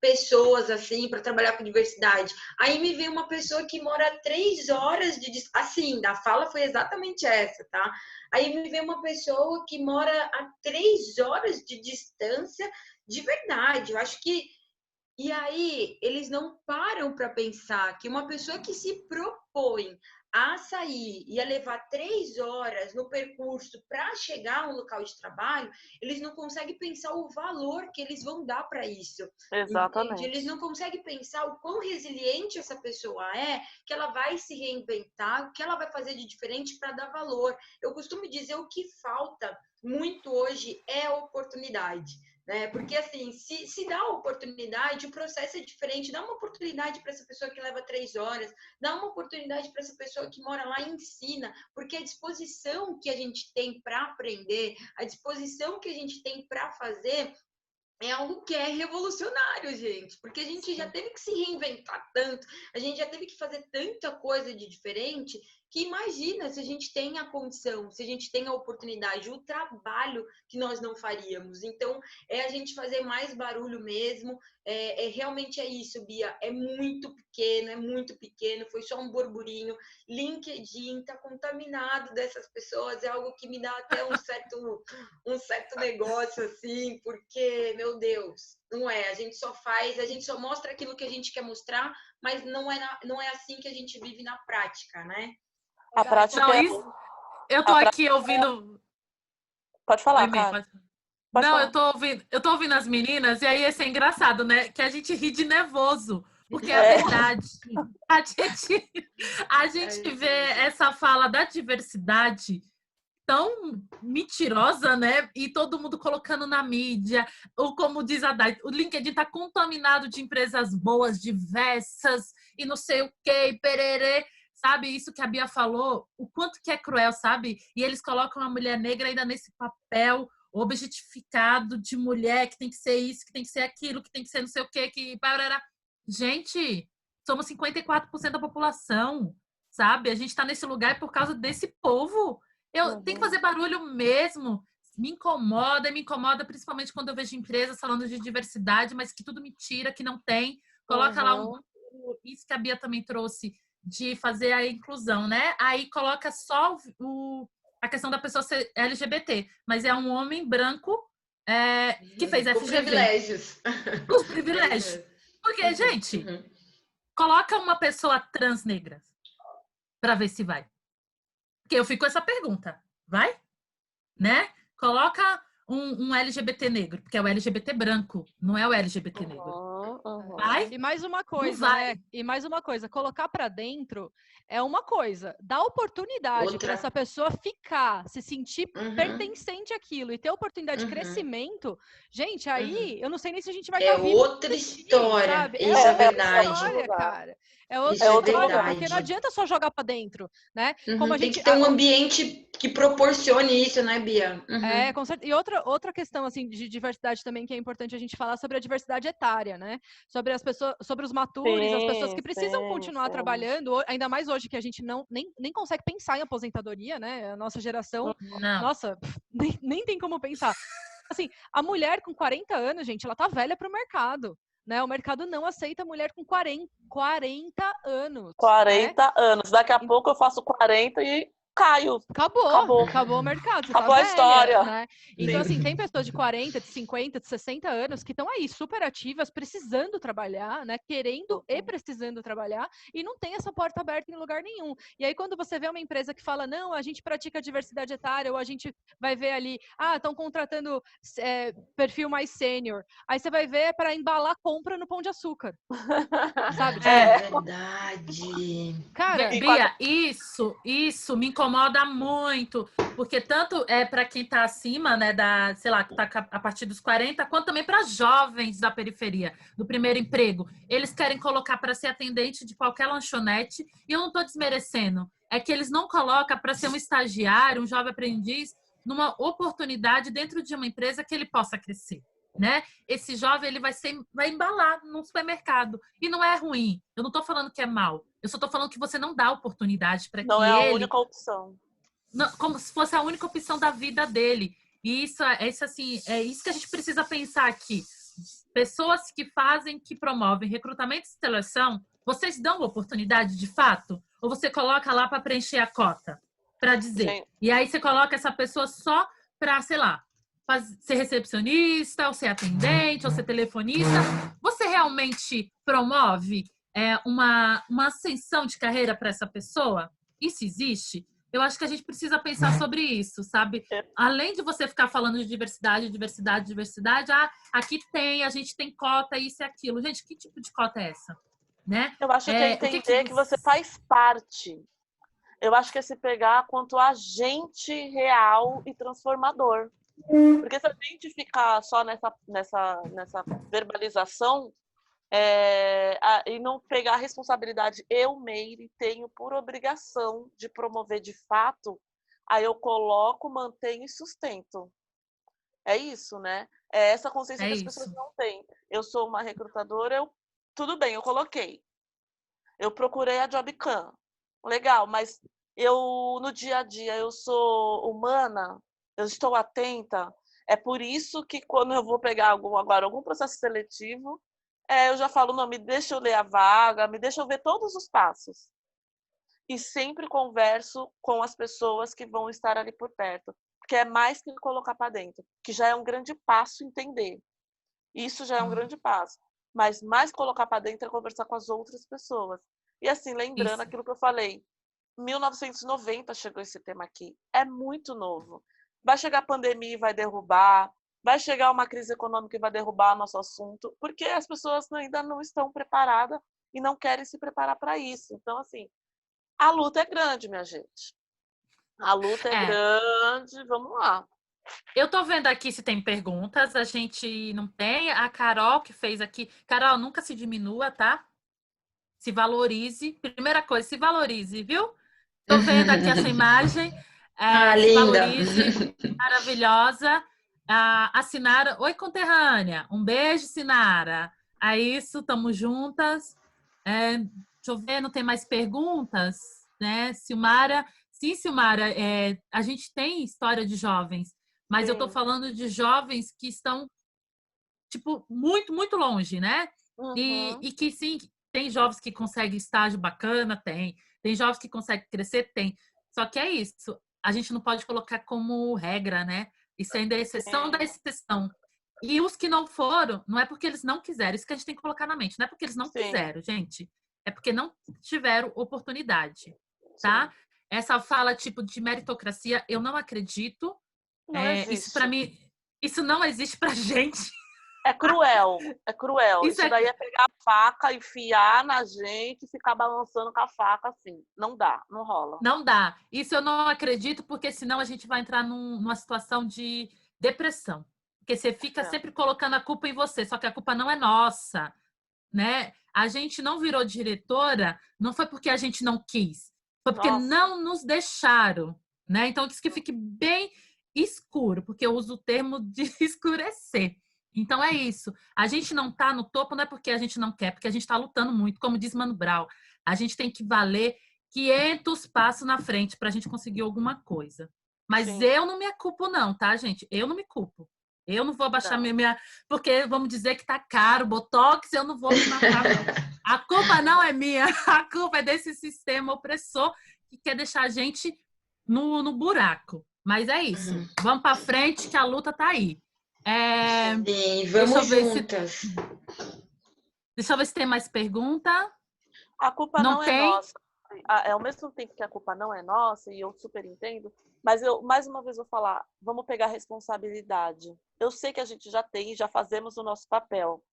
pessoas assim para trabalhar com diversidade. Aí me veio uma pessoa que mora 3 horas assim, da fala foi exatamente essa, tá? Aí me veio uma pessoa que mora a 3 horas de distância de verdade. Eu acho que e aí, eles não param para pensar que uma pessoa que se propõe a sair e a levar 3 horas no percurso para chegar a um local de trabalho, eles não conseguem pensar o valor que eles vão dar para isso. Exatamente. Entende? Eles não conseguem pensar o quão resiliente essa pessoa é, que ela vai se reinventar, o que ela vai fazer de diferente para dar valor. Eu costumo dizer o que falta muito hoje é oportunidade. Porque assim, se dá oportunidade, o processo é diferente. Dá uma oportunidade para essa pessoa que leva 3 horas, dá uma oportunidade para essa pessoa que mora lá e ensina, porque a disposição que a gente tem para aprender, a disposição que a gente tem para fazer é algo que é revolucionário, gente, porque a gente já teve que se reinventar tanto, a gente já teve que fazer tanta coisa de diferente, que imagina se a gente tem a condição, se a gente tem a oportunidade, o trabalho que nós não faríamos. Então, é a gente fazer mais barulho mesmo, realmente é isso, Bia, é muito pequeno, foi só um burburinho. LinkedIn tá contaminado dessas pessoas, é algo que me dá até um certo negócio assim, porque, meu Deus, não é, a gente só mostra aquilo que a gente quer mostrar, mas não é assim que a gente vive na prática, né? A prática Não, é... eu tô aqui ouvindo. Pode falar, Oi, Mê, cara. pode... Pode Não, falar. eu tô ouvindo as meninas, e aí esse é engraçado, né? Que a gente ri de nervoso, porque é a verdade. A gente vê essa fala da diversidade tão mentirosa, né? E todo mundo colocando na mídia, ou como diz a Dai, o LinkedIn tá contaminado de empresas boas, diversas, e não sei o quê, e pererê. Sabe, isso que a Bia falou, o quanto que é cruel, sabe? E eles colocam a mulher negra ainda nesse papel objetificado de mulher, que tem que ser isso, que tem que ser aquilo, que tem que ser não sei o quê, que... Gente, somos 54% da população, sabe? A gente tá nesse lugar por causa desse povo. Eu tenho que fazer barulho mesmo. Me incomoda principalmente quando eu vejo empresas falando de diversidade, mas que tudo mentira, que não tem. Coloca lá isso que a Bia também trouxe, de fazer a inclusão, né? Aí coloca só a questão da pessoa ser LGBT, mas é um homem branco que fez Com FGV. privilégios. Os privilégios. Porque, gente, coloca uma pessoa trans negra para ver se vai. Porque eu fico com essa pergunta. Vai? Né? Coloca um LGBT negro, porque é o LGBT branco, não é o LGBT negro. Vai? E mais uma coisa, né? E mais uma coisa, colocar para dentro é uma coisa, dar oportunidade para essa pessoa ficar, se sentir pertencente àquilo e ter oportunidade de crescimento. Gente, aí eu não sei nem se a gente vai estar vivo. É outra história, sabe? Isso é verdade. História, cara. É outra Isso é história, verdade. porque não adianta só jogar para dentro, né? Como a Tem gente que ter um ambiente que proporcione isso, né, Bia? com certeza. E outra questão assim de diversidade também que é importante a gente falar sobre a diversidade etária, né? Sobre as pessoas, sobre os maturos, as pessoas que precisam continuar trabalhando, ainda mais hoje que a gente nem consegue pensar em aposentadoria, né? A nossa geração, nossa, nem tem como pensar. Assim, a mulher com 40 anos, gente, ela tá velha pro mercado. Né? O mercado não aceita mulher com 40 anos. 40 anos. Daqui a pouco eu faço 40 e caio. Acabou o mercado. Você acabou tá a velha, história. Né? Então, assim, tem pessoas de 40, de 50, de 60 anos que estão aí super ativas, precisando trabalhar, né? Querendo e precisando trabalhar, e não tem essa porta aberta em lugar nenhum. E aí, quando você vê uma empresa que fala, não, a gente pratica diversidade etária, ou a gente vai ver ali, estão contratando perfil mais sênior. Aí você vai ver para embalar compra no Pão de Açúcar. Sabe? É verdade. Cara, Bia, isso me incomoda muito, porque tanto é para quem está acima, né, sei lá, que tá a partir dos 40, quanto também para jovens da periferia, do primeiro emprego. Eles querem colocar para ser atendente de qualquer lanchonete, e eu não estou desmerecendo. É que eles não colocam para ser um estagiário, um jovem aprendiz, numa oportunidade dentro de uma empresa que ele possa crescer. né? Esse jovem ele vai embalar num supermercado. E não é ruim. Eu não estou falando que é mal. Eu só estou falando que você não dá oportunidade para Não que é a ele... única opção. Não, como se fosse a única opção da vida dele. E isso assim, é isso que a gente precisa pensar aqui. Pessoas que fazem, que promovem recrutamento e seleção, vocês dão oportunidade de fato? Ou você coloca lá para preencher a cota? Para dizer. Gente. E aí você coloca essa pessoa só para, sei lá, ser recepcionista, ou ser atendente, ou ser telefonista. Você realmente promove uma ascensão de carreira para essa pessoa? Isso existe? Eu acho que a gente precisa pensar sobre isso, sabe? Além de você ficar falando de diversidade, diversidade, diversidade, aqui a gente tem cota, isso e aquilo. Gente, que tipo de cota é essa? Né? Eu acho que é entender que você faz parte. Eu acho que é se pegar quanto agente real e transformador. Porque se a gente ficar só nessa verbalização e não pegar a responsabilidade, eu, Meire, tenho por obrigação de promover de fato, aí eu coloco, mantenho e sustento. É isso, né? É essa consciência que as pessoas não têm. Eu sou uma recrutadora, tudo bem, eu coloquei. Eu procurei a Jobcam. Legal, mas no dia a dia, eu sou humana, eu estou atenta. É por isso que quando eu vou pegar algum processo seletivo, eu já falo, não, me deixa eu ler a vaga, me deixa eu ver todos os passos. E sempre converso com as pessoas que vão estar ali por perto. Porque é mais que colocar para dentro, que já é um grande passo entender. Isso já é um grande passo. Mas mais colocar para dentro é conversar com as outras pessoas. E assim, lembrando aquilo que eu falei, 1990 chegou esse tema aqui. É muito novo. Vai chegar a pandemia e vai derrubar. Vai chegar uma crise econômica e vai derrubar nosso assunto. Porque as pessoas ainda não estão preparadas e não querem se preparar para isso. Então, assim, a luta é grande, minha gente. A luta é grande. Vamos lá. Eu tô vendo aqui se tem perguntas. A gente não tem. A Carol que fez aqui. Carol, nunca se diminua, tá? Se valorize. Primeira coisa, se valorize, viu? Tô vendo aqui essa imagem. Se linda. valorize. Maravilhosa. A Sinara. Oi, conterrânea. Um beijo, Sinara. É isso, tamo juntas. Deixa eu ver, não tem mais perguntas? Né? Silmara. Sim, Silmara, a gente tem história de jovens, mas eu tô falando de jovens que estão, tipo, muito, muito longe, né? E que, sim, tem jovens que conseguem estágio bacana, tem. Tem jovens que conseguem crescer, tem. Só que é isso. A gente não pode colocar como regra, né? Isso ainda é exceção da exceção. E os que não foram, não é porque eles não quiseram. Isso que a gente tem que colocar na mente. Não é porque eles não quiseram, gente. É porque não tiveram oportunidade, tá? Essa fala, tipo, de meritocracia, eu não acredito. Não existe. Isso, para mim, isso não existe pra gente. É cruel, é cruel. Isso daí é pegar a faca, enfiar na gente e ficar balançando com a faca assim. Não dá, não rola. Não dá. Isso eu não acredito, porque senão a gente vai entrar numa situação de depressão. Porque você fica sempre colocando a culpa em você, só que a culpa não é nossa, né? A gente não virou diretora, não foi porque a gente não quis, foi porque não nos deixaram, né? Então, isso que fique bem escuro, porque eu uso o termo de escurecer. Então, é isso. A gente não tá no topo, não é porque a gente não quer, porque a gente está lutando muito, como diz Mano Brown. A gente tem que valer 500 passos na frente para a gente conseguir alguma coisa. Mas eu não me culpo, não, tá, gente? Eu não me culpo. Eu não vou abaixar minha... Porque vamos dizer que tá caro, Botox, eu não vou me matar, não. A culpa não é minha. A culpa é desse sistema opressor que quer deixar a gente no buraco. Mas é isso. Vamos para frente que a luta tá aí. Sim, vamos juntas. Deixa eu ver se tem mais pergunta. A culpa não é nossa. Ao mesmo tempo que a culpa não é nossa, e eu super entendo, mas eu, mais uma vez, vou falar, vamos pegar a responsabilidade. Eu sei que a gente já tem, já fazemos o nosso papel,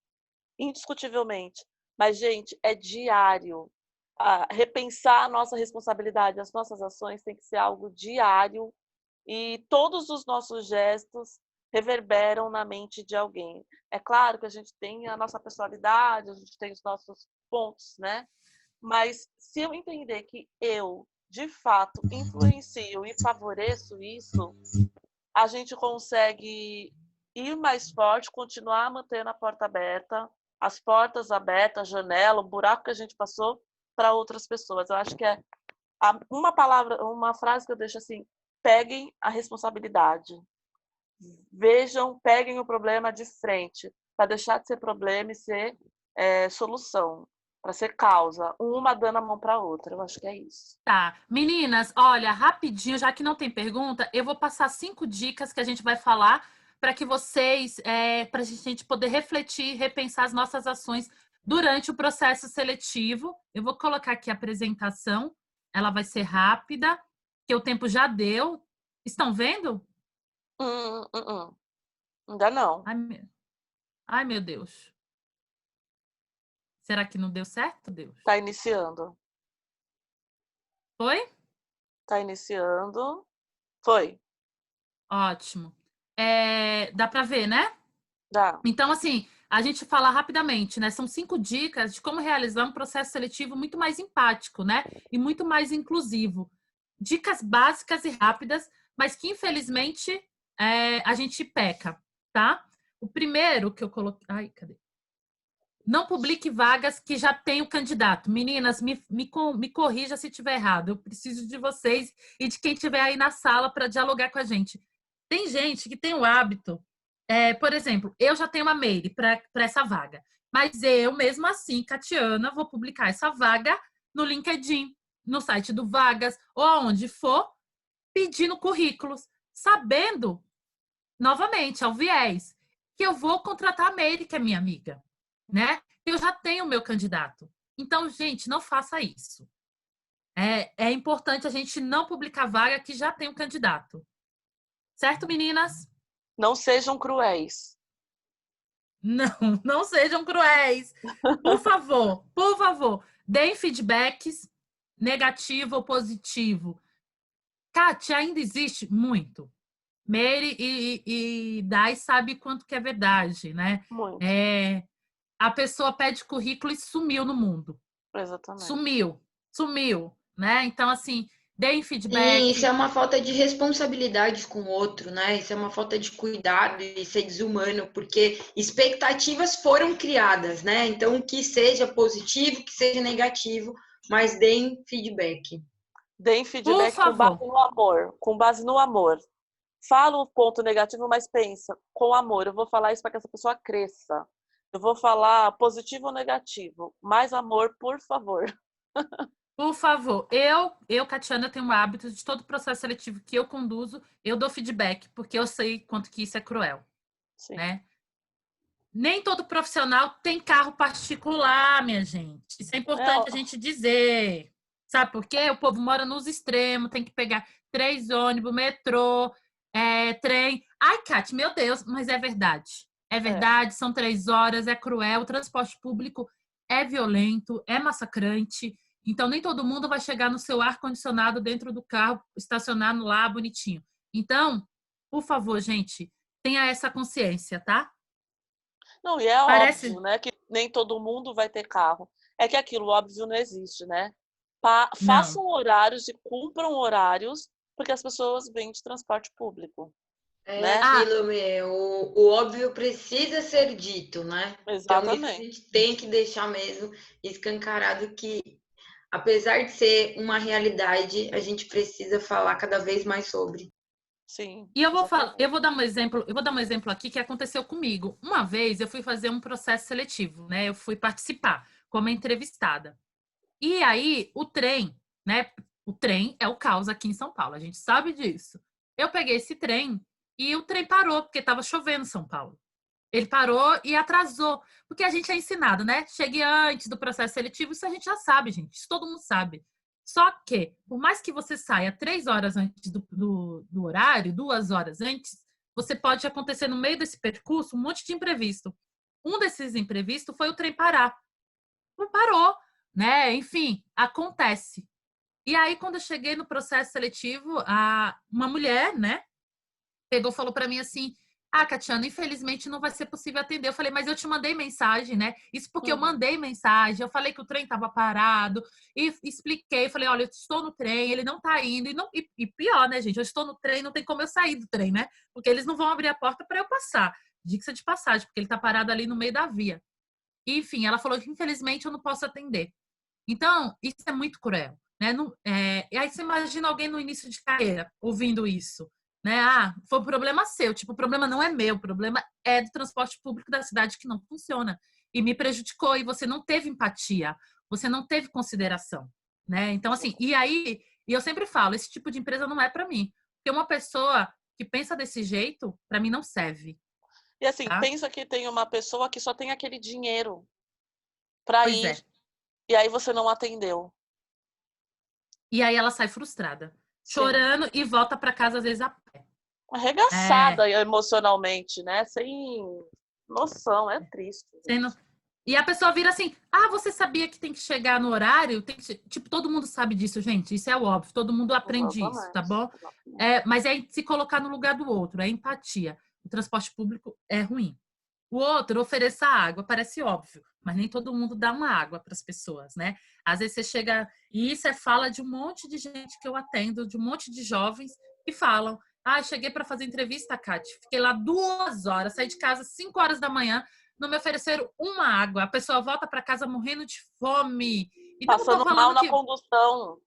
indiscutivelmente. Mas, gente, é diário. Repensar a nossa responsabilidade, as nossas ações tem que ser algo diário e todos os nossos gestos reverberam na mente de alguém. É claro que a gente tem a nossa personalidade, a gente tem os nossos pontos, né? Mas se eu entender que eu, de fato, influencio e favoreço isso, a gente consegue ir mais forte, continuar mantendo a porta aberta, as portas abertas, a janela, o buraco que a gente passou para outras pessoas. Eu acho que é uma frase que eu deixo assim: peguem a responsabilidade. Vejam, peguem o problema de frente, para deixar de ser problema e ser solução, para ser causa, uma dando a mão para a outra. Eu acho que é isso. Tá. Meninas, olha, rapidinho, já que não tem pergunta, eu vou passar 5 dicas que a gente vai falar para que vocês, para a gente poder refletir, repensar as nossas ações durante o processo seletivo. Eu vou colocar aqui a apresentação, ela vai ser rápida, porque o tempo já deu. Estão vendo? Ainda não. Ai, meu Deus. Será que não deu certo, Deus? Está iniciando. Foi? Está iniciando. Foi. Ótimo. Dá para ver, né? Dá. Então, assim, a gente fala rapidamente, né? São 5 dicas de como realizar um processo seletivo muito mais empático, né? E muito mais inclusivo. Dicas básicas e rápidas, mas que, infelizmente, a gente peca, tá? O primeiro que eu coloquei... Ai, cadê? Não publique vagas que já tem o candidato. Meninas, me corrija se estiver errado. Eu preciso de vocês e de quem estiver aí na sala para dialogar com a gente. Tem gente que tem o hábito, por exemplo, eu já tenho uma mail para essa vaga, mas eu, mesmo assim, Catiana, vou publicar essa vaga no LinkedIn, no site do Vagas, ou aonde for, pedindo currículos, sabendo, novamente, ao viés, que eu vou contratar a Meire, que é minha amiga, né? Eu já tenho o meu candidato. Então, gente, não faça isso. É importante a gente não publicar vaga que já tem um candidato. Certo, meninas? Não sejam cruéis. Não sejam cruéis. Por favor, deem feedbacks negativo ou positivo. Kátia, ainda existe muito. Mary e Dai sabe quanto que é verdade, né? Muito. A pessoa pede currículo e sumiu no mundo. Exatamente. Sumiu, né? Então, assim, deem feedback. Sim, isso é uma falta de responsabilidade com o outro, né? Isso é uma falta de cuidado e ser desumano, porque expectativas foram criadas, né? Então, que seja positivo, que seja negativo, mas deem feedback. Deem feedback com base no amor. Com base no amor. Fala o ponto negativo, mas pensa, com amor. Eu vou falar isso para que essa pessoa cresça. Eu vou falar positivo ou negativo. Mais amor, por favor. Por favor, Catiana, tenho o hábito de todo processo seletivo que eu conduzo, eu dou feedback, porque eu sei quanto que isso é cruel. Sim. Né? Nem todo profissional tem carro particular, minha gente. Isso é importante a gente dizer. Sabe por quê? O povo mora nos extremos, tem que pegar 3 ônibus, metrô, trem. Ai, Cátia, meu Deus, mas é verdade. É verdade, são 3 horas, é cruel. O transporte público é violento, é massacrante. Então, nem todo mundo vai chegar no seu ar-condicionado dentro do carro, estacionar no lá bonitinho. Então, por favor, gente, tenha essa consciência, tá? Não, e é óbvio, né, que nem todo mundo vai ter carro. É que aquilo óbvio não existe, né? Façam horários e cumpram horários, porque as pessoas vêm de transporte público. Né? Aquilo mesmo, o óbvio precisa ser dito, né? Exatamente. Então, isso a gente tem que deixar mesmo escancarado que, apesar de ser uma realidade, a gente precisa falar cada vez mais sobre. Sim. E eu vou dar um exemplo aqui que aconteceu comigo. Uma vez eu fui fazer um processo seletivo, né? Eu fui participar como entrevistada. E aí o trem, né? O trem é o caos aqui em São Paulo, a gente sabe disso. Eu peguei esse trem e o trem parou porque estava chovendo em São Paulo. Ele parou e atrasou, porque a gente é ensinado, né? Chegue antes do processo seletivo, isso a gente já sabe, gente. Isso todo mundo sabe. Só que, por mais que você saia 3 horas antes do horário, 2 horas antes, você pode acontecer no meio desse percurso um monte de imprevisto. Um desses imprevistos foi o trem parar. Parou, né? Enfim, acontece. E aí, quando eu cheguei no processo seletivo, uma mulher, né, falou para mim assim: Ah, Catiana, infelizmente não vai ser possível atender. Eu falei, mas eu te mandei mensagem, né? Isso porque eu mandei mensagem, eu falei que o trem estava parado e expliquei, falei, olha, eu estou no trem, ele não tá indo. E pior, né, gente? Eu estou no trem, não tem como eu sair do trem, né? Porque eles não vão abrir a porta para eu passar. Dica de passagem, porque ele tá parado ali no meio da via. E, enfim, ela falou que infelizmente eu não posso atender. Então, isso é muito cruel, né? E aí você imagina alguém no início de carreira ouvindo isso, né? Ah, foi um problema seu. Tipo, o problema não é meu, o problema é do transporte público da cidade que não funciona. E me prejudicou, e você não teve empatia, você não teve consideração, né? Então, assim, e eu sempre falo, esse tipo de empresa não é para mim. Porque uma pessoa que pensa desse jeito, para mim não serve, E assim, tá? pensa que tem uma pessoa que só tem aquele dinheiro para Pois ir é. e aí você não atendeu. E aí ela sai frustrada, Sim. chorando e volta para casa às vezes a pé. É, Arregaçada emocionalmente, né? Sem noção, é triste, sendo... gente. E a pessoa vira assim: ah, você sabia que tem que chegar no horário? Tipo, todo mundo sabe disso, gente. Isso é óbvio, todo mundo aprende isso, tá Exatamente. bom? Mas é se colocar no lugar do outro, é empatia. O transporte público é ruim. O outro, ofereça água, parece óbvio, mas nem todo mundo dá uma água para as pessoas, né? Às vezes você chega. E isso é fala de um monte de gente que eu atendo, de um monte de jovens que falam: ah, cheguei para fazer entrevista, Kate. Fiquei lá 2 horas, saí de casa 5 horas da manhã, não me ofereceram uma água. A pessoa volta para casa morrendo de fome. E não estou Passando mal falando na que condução.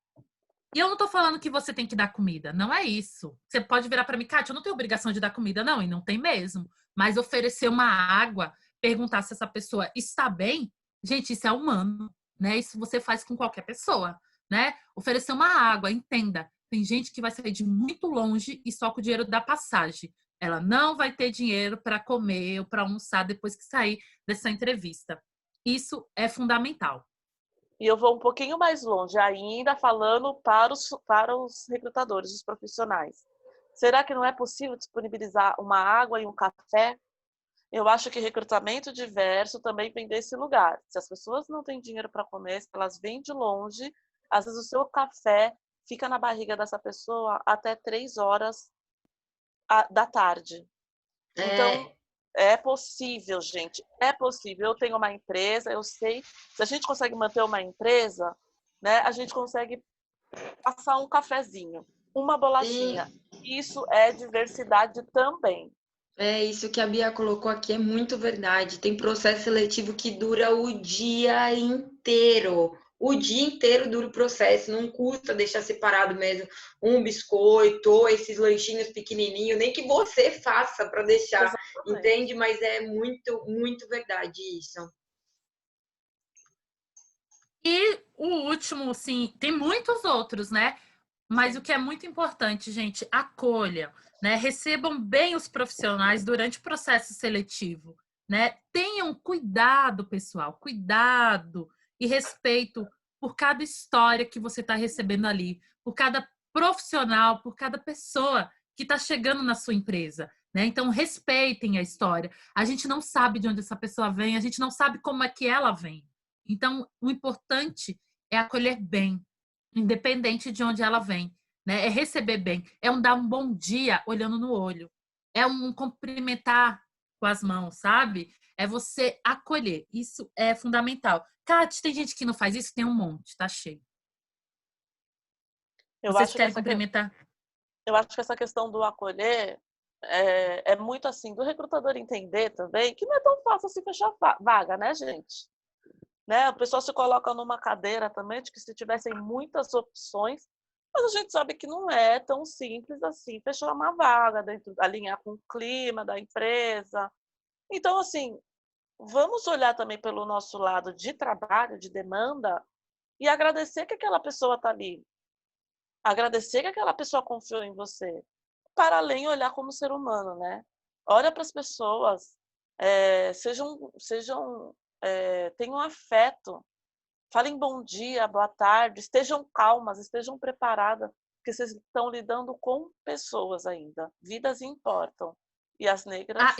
e eu não tô falando que você tem que dar comida, não é isso. Você pode virar para mim, Kátia, eu não tenho obrigação de dar comida, não, e não tem mesmo. Mas oferecer uma água, perguntar se essa pessoa está bem, gente, isso é humano, né? Isso você faz com qualquer pessoa, né? Oferecer uma água, entenda. Tem gente que vai sair de muito longe e só com o dinheiro da passagem. Ela não vai ter dinheiro para comer ou para almoçar depois que sair dessa entrevista. Isso é fundamental. E eu vou um pouquinho mais longe ainda, falando para os recrutadores, os profissionais. Será que não é possível disponibilizar uma água e um café? Eu acho que recrutamento diverso também vem desse lugar. Se as pessoas não têm dinheiro para comer, se elas vêm de longe, às vezes o seu café fica na barriga dessa pessoa até 3 horas da tarde. Então, É, é possível, gente. É possível. Eu tenho uma empresa, eu sei. Se a gente consegue manter uma empresa, né, a gente consegue passar um cafezinho, uma bolachinha. sim, Isso é diversidade também. é isso que a Bia colocou aqui, é muito verdade. Tem processo seletivo que dura o dia inteiro. O dia inteiro dura o processo, não custa deixar separado mesmo um biscoito ou esses lanchinhos pequenininhos, nem que você faça para deixar, Exatamente. entende? Mas é muito, muito verdade isso. E o último, sim, tem muitos outros, né? Mas o Sim. que é muito importante, gente, acolha, né? Recebam bem os profissionais durante o processo seletivo, né? Tenham cuidado, pessoal, cuidado e respeito por cada história que você está recebendo ali, por cada profissional, por cada pessoa que está chegando na sua empresa, né? Então, respeitem a história. A gente não sabe de onde essa pessoa vem, a gente não sabe como é que ela vem. Então, o importante é acolher bem, independente de onde ela vem, né? É receber bem, é dar um bom dia olhando no olho, é um cumprimentar com as mãos, sabe? É você acolher. Isso é fundamental. Kátia, tem gente que não faz isso, tem um monte, tá cheio. Eu Vocês acho que querem cumprimentar? essa questão do acolher é muito assim, do recrutador entender também que não é tão fácil assim fechar vaga, né, gente? Né? O pessoal se coloca numa cadeira também de que se tivessem muitas opções, mas a gente sabe que não é tão simples assim fechar uma vaga, dentro, alinhar com o clima da empresa. Então, assim, vamos olhar também pelo nosso lado de trabalho, de demanda, e agradecer que aquela pessoa está ali. Agradecer que aquela pessoa confiou em você. Para além de olhar como ser humano, né? Olha para as pessoas, tenham afeto. Falem bom dia, boa tarde, estejam calmas, estejam preparadas, porque vocês estão lidando com pessoas ainda. Vidas importam. E as Ah, negras,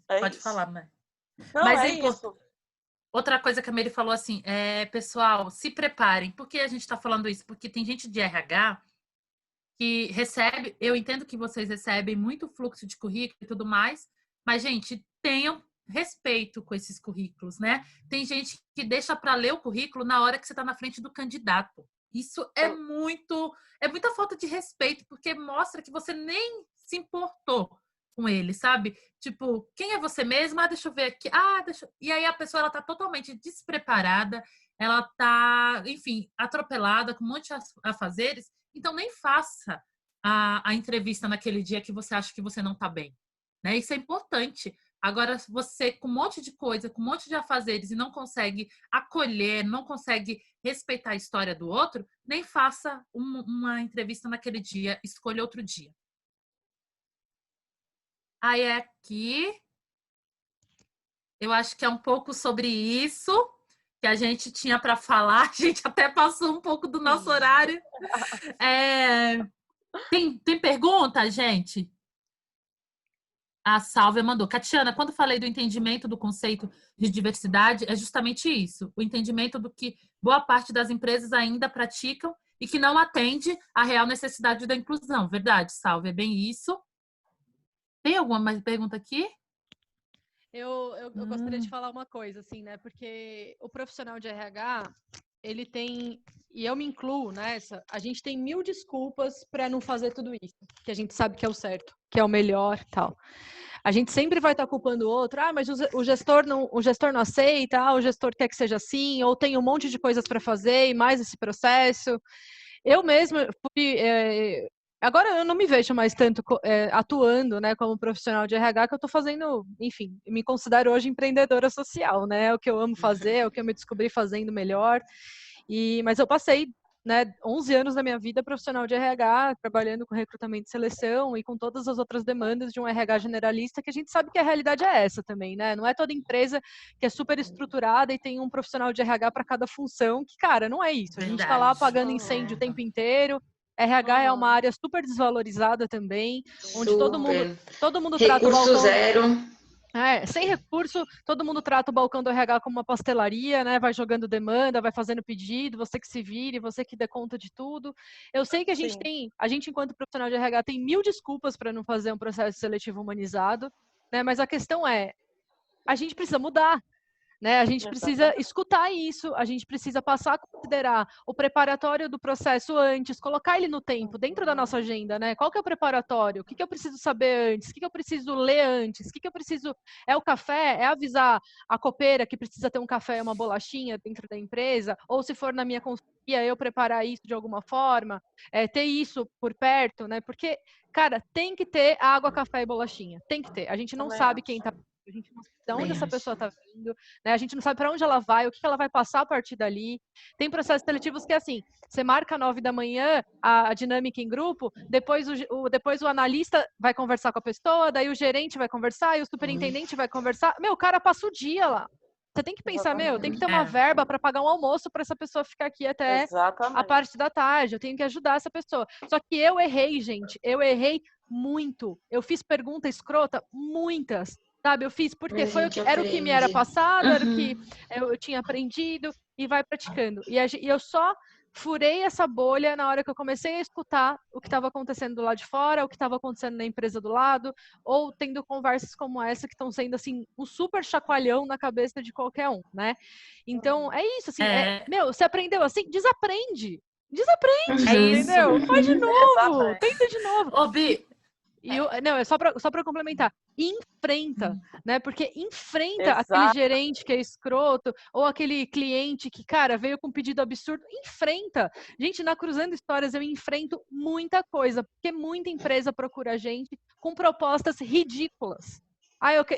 é pode isso. falar, né? Não, Mas é é importante. isso. Outra coisa que a Mary falou assim, pessoal, se preparem. Por que a gente está falando isso? Porque tem gente de RH que recebe, eu entendo que vocês recebem muito fluxo de currículo e tudo mais, mas, gente, tenham respeito com esses currículos, né? Tem gente que deixa para ler o currículo na hora que você está na frente do candidato. Isso é muita falta de respeito, porque mostra que você nem se importou com ele, sabe? Tipo, quem é você mesma? Ah, deixa eu ver aqui. E aí a pessoa, ela tá totalmente despreparada, ela tá, enfim, atropelada, com um monte de afazeres. Então, nem faça a entrevista naquele dia que você acha que você não tá bem, né? Isso é importante. Agora, você com um monte de coisa, com um monte de afazeres e não consegue acolher, não consegue respeitar a história do outro, nem faça uma entrevista naquele dia, escolha outro dia. Aí aqui, eu acho que é um pouco sobre isso que a gente tinha para falar. A gente até passou um pouco do nosso horário. Tem pergunta, gente? A Sálvia mandou. Catiana, quando falei do entendimento do conceito de diversidade, é justamente isso. O entendimento do que boa parte das empresas ainda praticam e que não atende à real necessidade da inclusão. Verdade, Sálvia, é bem isso. Tem alguma mais pergunta aqui? Eu gostaria de falar uma coisa, assim, né? Porque o profissional de RH, ele tem, e eu me incluo nessa, a gente tem 1000 desculpas para não fazer tudo isso, que a gente sabe que é o certo, que é o melhor e tal. A gente sempre vai estar culpando o outro, mas o gestor não aceita, o gestor quer que seja assim, ou tem um monte de coisas para fazer e mais esse processo. Eu mesma fui... agora eu não me vejo mais tanto atuando, né, como profissional de RH, que eu estou fazendo, enfim, me considero hoje empreendedora social, né? É o que eu amo fazer, é o que eu me descobri fazendo melhor. Mas eu passei, né, 11 anos da minha vida profissional de RH, trabalhando com recrutamento e seleção e com todas as outras demandas de um RH generalista, que a gente sabe que a realidade é essa também, né? Não é toda empresa que é super estruturada e tem um profissional de RH para cada função, que, cara, não é isso. A gente está lá apagando incêndio o tempo inteiro. RH é uma área super desvalorizada também, onde todo mundo trata o balcão... Recurso zero. Sem recurso, todo mundo trata o balcão do RH como uma pastelaria, né? Vai jogando demanda, vai fazendo pedido, você que se vire, você que dê conta de tudo. Eu sei que a gente enquanto profissional de RH tem 1000 desculpas para não fazer um processo seletivo humanizado, né? Mas a questão é, a gente precisa mudar. Né? A gente precisa escutar isso, a gente precisa passar a considerar o preparatório do processo antes, colocar ele no tempo, dentro da nossa agenda, né? Qual que é o preparatório? O que eu preciso saber antes? O que eu preciso ler antes? O que eu preciso... É o café? É avisar a copeira que precisa ter um café e uma bolachinha dentro da empresa? Ou se for na minha consultoria, eu preparar isso de alguma forma? Ter isso por perto, né? Porque, cara, tem que ter água, café e bolachinha. Tem que ter. A gente não sabe quem tá... A gente não sabe de onde essa pessoa está vindo, né? A gente não sabe para onde ela vai, o que ela vai passar a partir dali. Tem processos seletivos que é assim, você marca 9 da manhã a dinâmica em grupo, depois o analista vai conversar com a pessoa, daí o gerente vai conversar e o superintendente vai conversar. Meu, o cara passa o dia lá. Você tem que pensar, tem que ter uma verba para pagar um almoço para essa pessoa ficar aqui até a parte da tarde. Eu tenho que ajudar essa pessoa. Só que eu errei, gente. Eu errei muito. Eu fiz pergunta escrota, muitas. Sabe, eu fiz porque era o que me era passado, era o que eu tinha aprendido e vai praticando. E eu só furei essa bolha na hora que eu comecei a escutar o que estava acontecendo do lado de fora, o que estava acontecendo na empresa do lado, ou tendo conversas como essa que estão sendo, assim, um super chacoalhão na cabeça de qualquer um, né? Então, é isso, assim, você aprendeu assim? Desaprende! Desaprende, entendeu? Faz de novo, tenta de novo. Ô, Bi, não, é só para complementar. Enfrenta, né? Porque enfrenta aquele gerente que é escroto ou aquele cliente que, cara, veio com um pedido absurdo. Enfrenta. Gente, na Cruzando Histórias eu enfrento muita coisa, porque muita empresa procura a gente com propostas ridículas.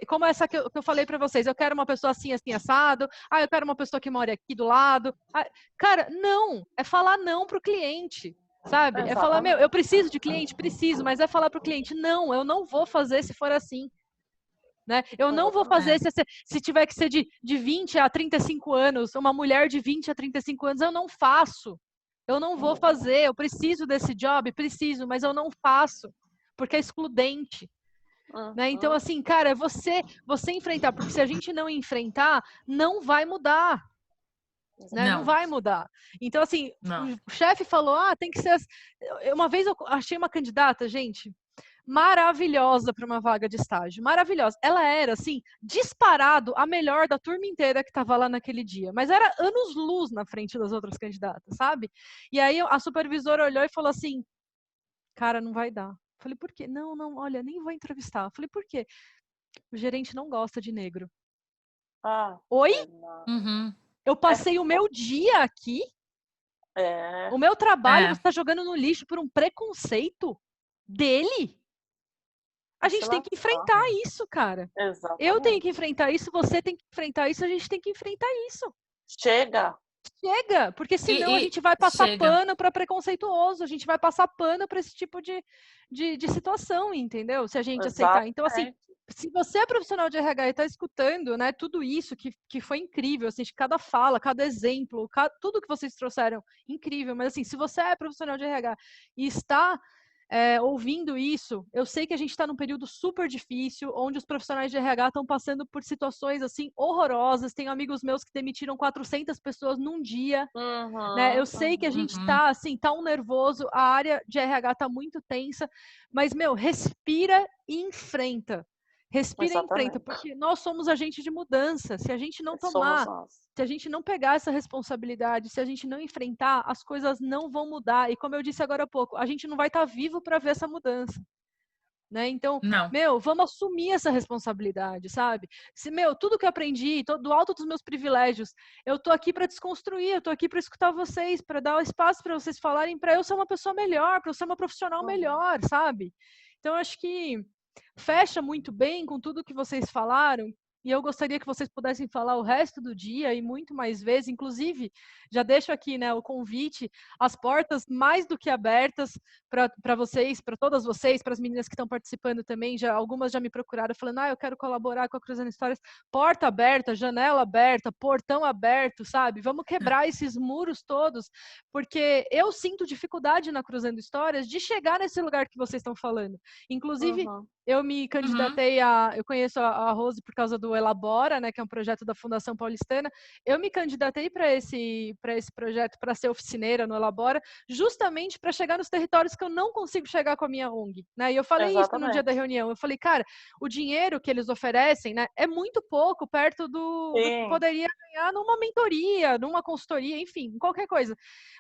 Como essa que eu falei para vocês, eu quero uma pessoa assim, assim, assado. Eu quero uma pessoa que mora aqui do lado. Cara, não. É falar não pro cliente. Sabe? É falar, eu preciso de cliente? Preciso, mas é falar para o cliente, não, eu não vou fazer se for assim. Né? Eu não vou fazer se tiver que ser de 20 a 35 anos, uma mulher de 20 a 35 anos, eu não faço. Eu não vou fazer, eu preciso desse job? Preciso, mas eu não faço, porque é excludente. Né? Então, assim, cara, você enfrentar, porque se a gente não enfrentar, não vai mudar. Né? Não vai mudar. Então, assim, o chefe falou, tem que ser... Uma vez eu achei uma candidata, gente, maravilhosa para uma vaga de estágio, maravilhosa. Ela era, assim, disparado a melhor da turma inteira que estava lá naquele dia, mas era anos-luz na frente das outras candidatas, sabe? E aí a supervisora olhou e falou assim, cara, não vai dar. Falei, por quê? Não, olha, nem vou entrevistar. Falei, por quê? O gerente não gosta de negro. Oi? Uhum. Eu passei o meu dia aqui, o meu trabalho você está jogando no lixo por um preconceito dele? A gente tem que enfrentar isso, cara. Exatamente. Eu tenho que enfrentar isso, você tem que enfrentar isso, a gente tem que enfrentar isso. Chega, porque senão a gente vai passar pano para preconceituoso, a gente vai passar pano para esse tipo de situação, entendeu? Se a gente aceitar. Então, assim, se você é profissional de RH e está escutando, né, tudo isso que foi incrível, assim, cada fala, cada exemplo, tudo que vocês trouxeram, incrível, mas assim, se você é profissional de RH e está ouvindo isso, eu sei que a gente está num período super difícil, onde os profissionais de RH estão passando por situações assim horrorosas. Tenho amigos meus que demitiram 400 pessoas num dia, né? Eu sei que a gente está assim, tá um nervoso, a área de RH está muito tensa, mas respira e enfrenta. Respira e enfrenta, porque nós somos agentes de mudança. Se a gente não tomar, se a gente não pegar essa responsabilidade, se a gente não enfrentar, as coisas não vão mudar. E como eu disse agora há pouco, a gente não vai estar vivo para ver essa mudança. Né? Então, vamos assumir essa responsabilidade, sabe? Se, tudo que eu aprendi, do alto dos meus privilégios, eu tô aqui para desconstruir, eu tô aqui para escutar vocês, para dar espaço para vocês falarem, para eu ser uma pessoa melhor, para eu ser uma profissional melhor, sabe? Então, acho que fecha muito bem com tudo que vocês falaram, e eu gostaria que vocês pudessem falar o resto do dia e muito mais vezes. Inclusive, já deixo aqui, né, o convite, as portas mais do que abertas para vocês, para todas vocês, para as meninas que estão participando também. Algumas já me procuraram falando, eu quero colaborar com a Cruzando Histórias. Porta aberta, janela aberta, portão aberto, sabe? Vamos quebrar esses muros todos, porque eu sinto dificuldade na Cruzando Histórias de chegar nesse lugar que vocês estão falando. Inclusive, eu me candidatei eu conheço a Rose por causa do Elabora, né, que é um projeto da Fundação Paulistana. Eu me candidatei para esse projeto, para ser oficineira no Elabora, justamente para chegar nos territórios que eu não consigo chegar com a minha ONG, né? E eu falei isso no dia da reunião. Eu falei, cara, o dinheiro que eles oferecem, né, é muito pouco perto do que poderia ganhar numa mentoria, numa consultoria, enfim, qualquer coisa.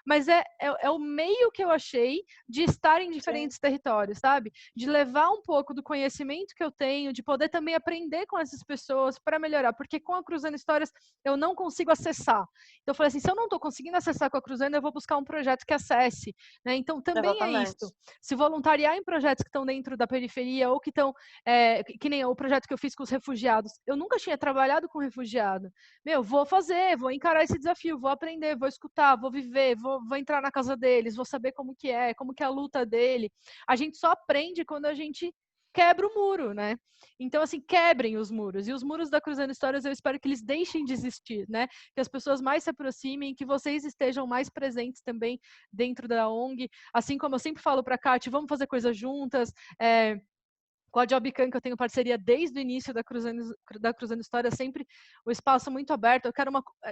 Mas é o meio que eu achei de estar em diferentes territórios, sabe? De levar um pouco do conhecimento que eu tenho, de poder também aprender com essas pessoas para melhorar, porque com a Cruzando Histórias eu não consigo acessar. Então eu falei assim, se eu não estou conseguindo acessar com a Cruzando, eu vou buscar um projeto que acesse, né? Então também é isso. Se voluntariar em projetos que estão dentro da periferia ou que estão, que nem o projeto que eu fiz com os refugiados. Eu nunca tinha trabalhado com refugiado. Vou fazer, vou encarar esse desafio, vou aprender, vou escutar, vou viver, vou entrar na casa deles, vou saber como que é a luta dele. A gente só aprende quando a gente quebra o muro, né? Então, assim, quebrem os muros. E os muros da Cruzando Histórias, eu espero que eles deixem de existir, né? Que as pessoas mais se aproximem, que vocês estejam mais presentes também dentro da ONG. Assim como eu sempre falo para a Kátia, vamos fazer coisas juntas. Com a Jobcan, que eu tenho parceria desde o início da Cruzando História, sempre o espaço muito aberto.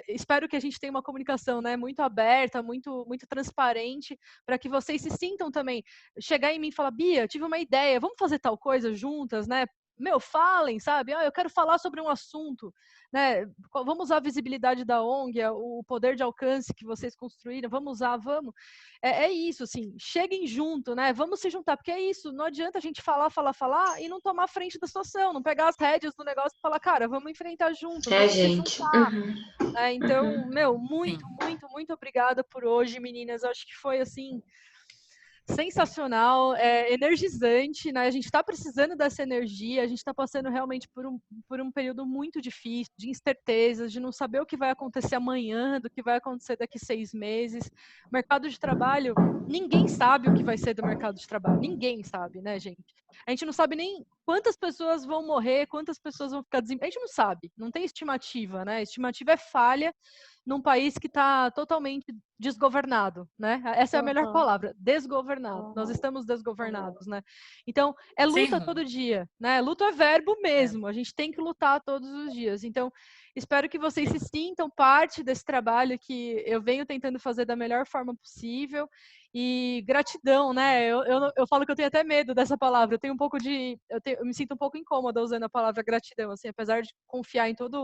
Espero que a gente tenha uma comunicação, né, muito aberta, muito, muito transparente, para que vocês se sintam também. Chegar em mim e falar, Bia, tive uma ideia, vamos fazer tal coisa juntas, né? Falem, sabe? Eu quero falar sobre um assunto, né? Vamos usar a visibilidade da ONG, o poder de alcance que vocês construíram, vamos usar, vamos. É isso, assim, cheguem junto, né? Vamos se juntar, porque é isso, não adianta a gente falar e não tomar frente da situação, não pegar as rédeas do negócio e falar, cara, vamos enfrentar junto, vamos se juntar. Então, muito, muito, muito obrigada por hoje, meninas. Eu acho que foi, assim, sensacional, energizante, né? A gente está precisando dessa energia, a gente está passando realmente por um período muito difícil, de incertezas, de não saber o que vai acontecer amanhã, do que vai acontecer daqui 6 meses. Mercado de trabalho, ninguém sabe o que vai ser do mercado de trabalho, ninguém sabe, né, gente? A gente não sabe nem quantas pessoas vão morrer, quantas pessoas vão ficar desempregadas. A gente não sabe, não tem estimativa, né? Estimativa é falha num país que está totalmente desgovernado, né? Essa é a melhor palavra, desgovernado. Nós estamos desgovernados, né? Então, é luta Sim. todo dia, né? Luta é verbo mesmo, a gente tem que lutar todos os dias. Então, espero que vocês se sintam parte desse trabalho que eu venho tentando fazer da melhor forma possível. E gratidão, né? Eu falo que eu tenho até medo dessa palavra. Eu tenho um pouco de. Eu me sinto um pouco incômoda usando a palavra gratidão, assim, apesar de confiar em toda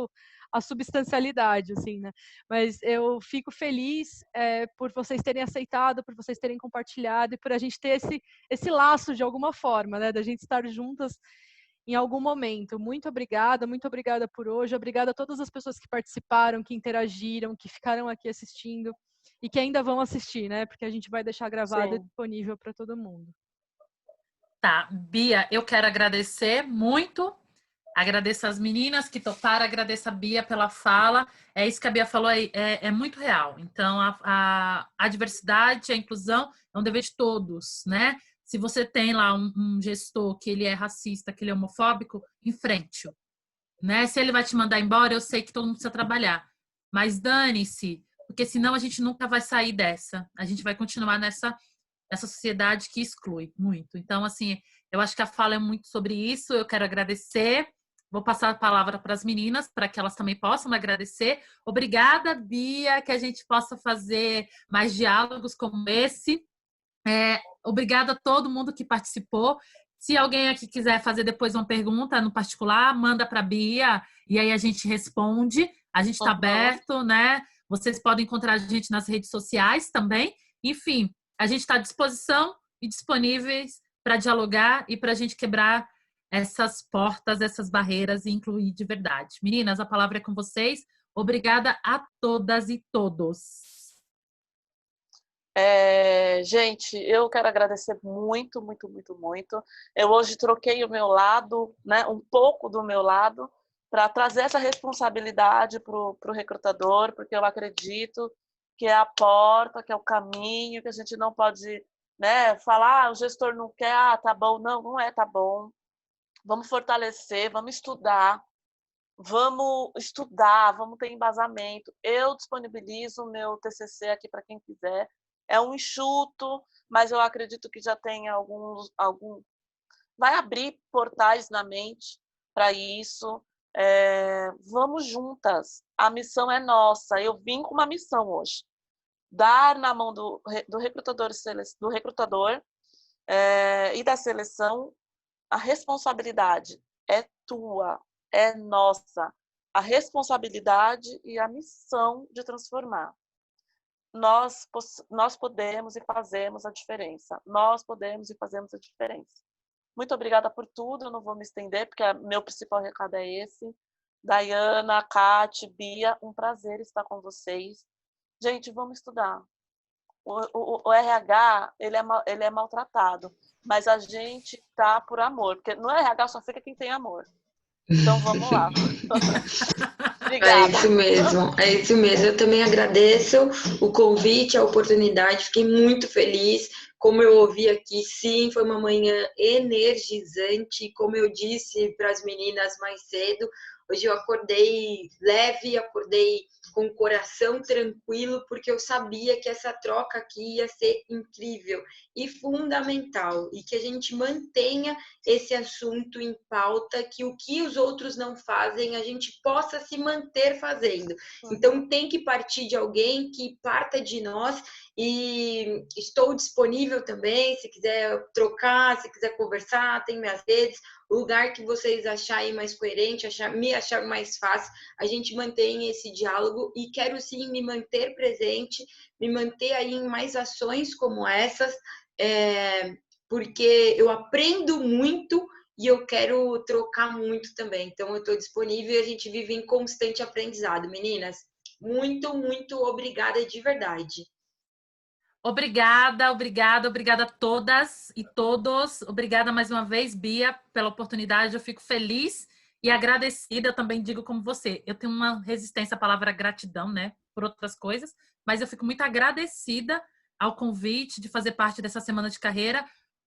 a substancialidade, assim, né? Mas eu fico feliz por vocês terem aceitado, por vocês terem compartilhado e por a gente ter esse laço de alguma forma, né? Da gente estar juntas em algum momento. Muito obrigada por hoje. Obrigada a todas as pessoas que participaram, que interagiram, que ficaram aqui assistindo. E que ainda vão assistir, né? Porque a gente vai deixar gravado e disponível para todo mundo. Tá, Bia, eu quero agradecer muito. Agradeço as meninas que toparam, agradeço a Bia pela fala. É isso que a Bia falou, é muito real. Então, a diversidade, a inclusão é um dever de todos, né? Se você tem lá um gestor que ele é racista, que ele é homofóbico, enfrente-o, né? Se ele vai te mandar embora, eu sei que todo mundo precisa trabalhar. Mas dane-se, porque senão a gente nunca vai sair dessa. A gente vai continuar nessa sociedade que exclui muito. Então, assim, eu acho que a fala é muito sobre isso. Eu quero agradecer. Vou passar a palavra para as meninas, para que elas também possam agradecer. Obrigada, Bia, que a gente possa fazer mais diálogos como esse. Obrigada a todo mundo que participou. Se alguém aqui quiser fazer depois uma pergunta no particular, manda para a Bia e aí a gente responde. A gente está aberto, né? Vocês podem encontrar a gente nas redes sociais também. Enfim, a gente está à disposição e disponíveis para dialogar e para a gente quebrar essas portas, essas barreiras e incluir de verdade. Meninas, a palavra é com vocês. Obrigada a todas e todos. Gente, eu quero agradecer muito, muito, muito, muito. Eu hoje troquei o meu lado, né, um pouco do meu lado, para trazer essa responsabilidade para o recrutador, porque eu acredito que é a porta, que é o caminho, que a gente não pode, né, falar, o gestor não quer, tá bom. Não, não é tá bom. Vamos fortalecer, vamos estudar, vamos ter embasamento. Eu disponibilizo o meu TCC aqui para quem quiser. É um enxuto, mas eu acredito que já tem algum vai abrir portais na mente para isso. Vamos juntas. A missão é nossa. Eu vim com uma missão hoje. Dar na mão do recrutador e da seleção a responsabilidade é tua, é nossa. A responsabilidade e a missão de transformar. Nós podemos e fazemos a diferença. Nós podemos e fazemos a diferença. Muito obrigada por tudo. Eu não vou me estender, porque meu principal recado é esse. Dayana, Kati, Bia, um prazer estar com vocês. Gente, vamos estudar. O RH, ele é maltratado, mas a gente tá por amor, porque no RH só fica quem tem amor. Então, vamos lá. Obrigada. É isso mesmo. Eu também agradeço o convite, a oportunidade, fiquei muito feliz. Como eu ouvi aqui, sim, foi uma manhã energizante. Como eu disse para as meninas mais cedo, hoje eu acordei leve, acordei com o coração tranquilo, porque eu sabia que essa troca aqui ia ser incrível e fundamental, e que a gente mantenha esse assunto em pauta, que o que os outros não fazem, a gente possa se manter fazendo. Então, tem que partir de alguém que parta de nós, e estou disponível também, se quiser trocar, se quiser conversar, tem minhas redes, o lugar que vocês acharem mais coerente, me achar mais fácil, a gente mantém esse diálogo, e quero sim me manter presente, me manter aí em mais ações como essas, porque eu aprendo muito e eu quero trocar muito também. Então, eu estou disponível e a gente vive em constante aprendizado. Meninas, muito, muito obrigada de verdade. Obrigada a todas e todos. Obrigada mais uma vez, Bia, pela oportunidade. Eu fico feliz e agradecida. Eu também digo como você. Eu tenho uma resistência à palavra gratidão, né? Por outras coisas. Mas eu fico muito agradecida ao convite de fazer parte dessa semana de carreira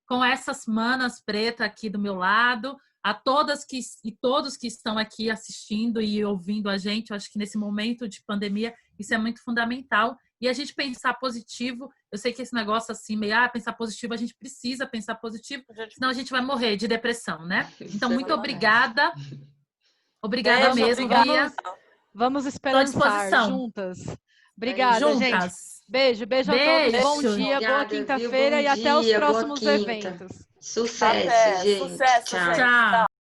com essas manas pretas aqui do meu lado, a todas e todos que estão aqui assistindo e ouvindo a gente. Eu acho que nesse momento de pandemia isso é muito fundamental. E a gente pensar positivo, eu sei que esse negócio assim, meio, pensar positivo, a gente precisa pensar positivo, senão a gente vai morrer de depressão, né? Então, muito obrigada. Obrigada mesmo, Bia. Vamos esperançar juntas. Obrigada, gente. Beijo a todos. Bom dia, boa quinta-feira e até os próximos eventos. Sucesso, gente. Sucesso, Tchau. Gente. Tchau.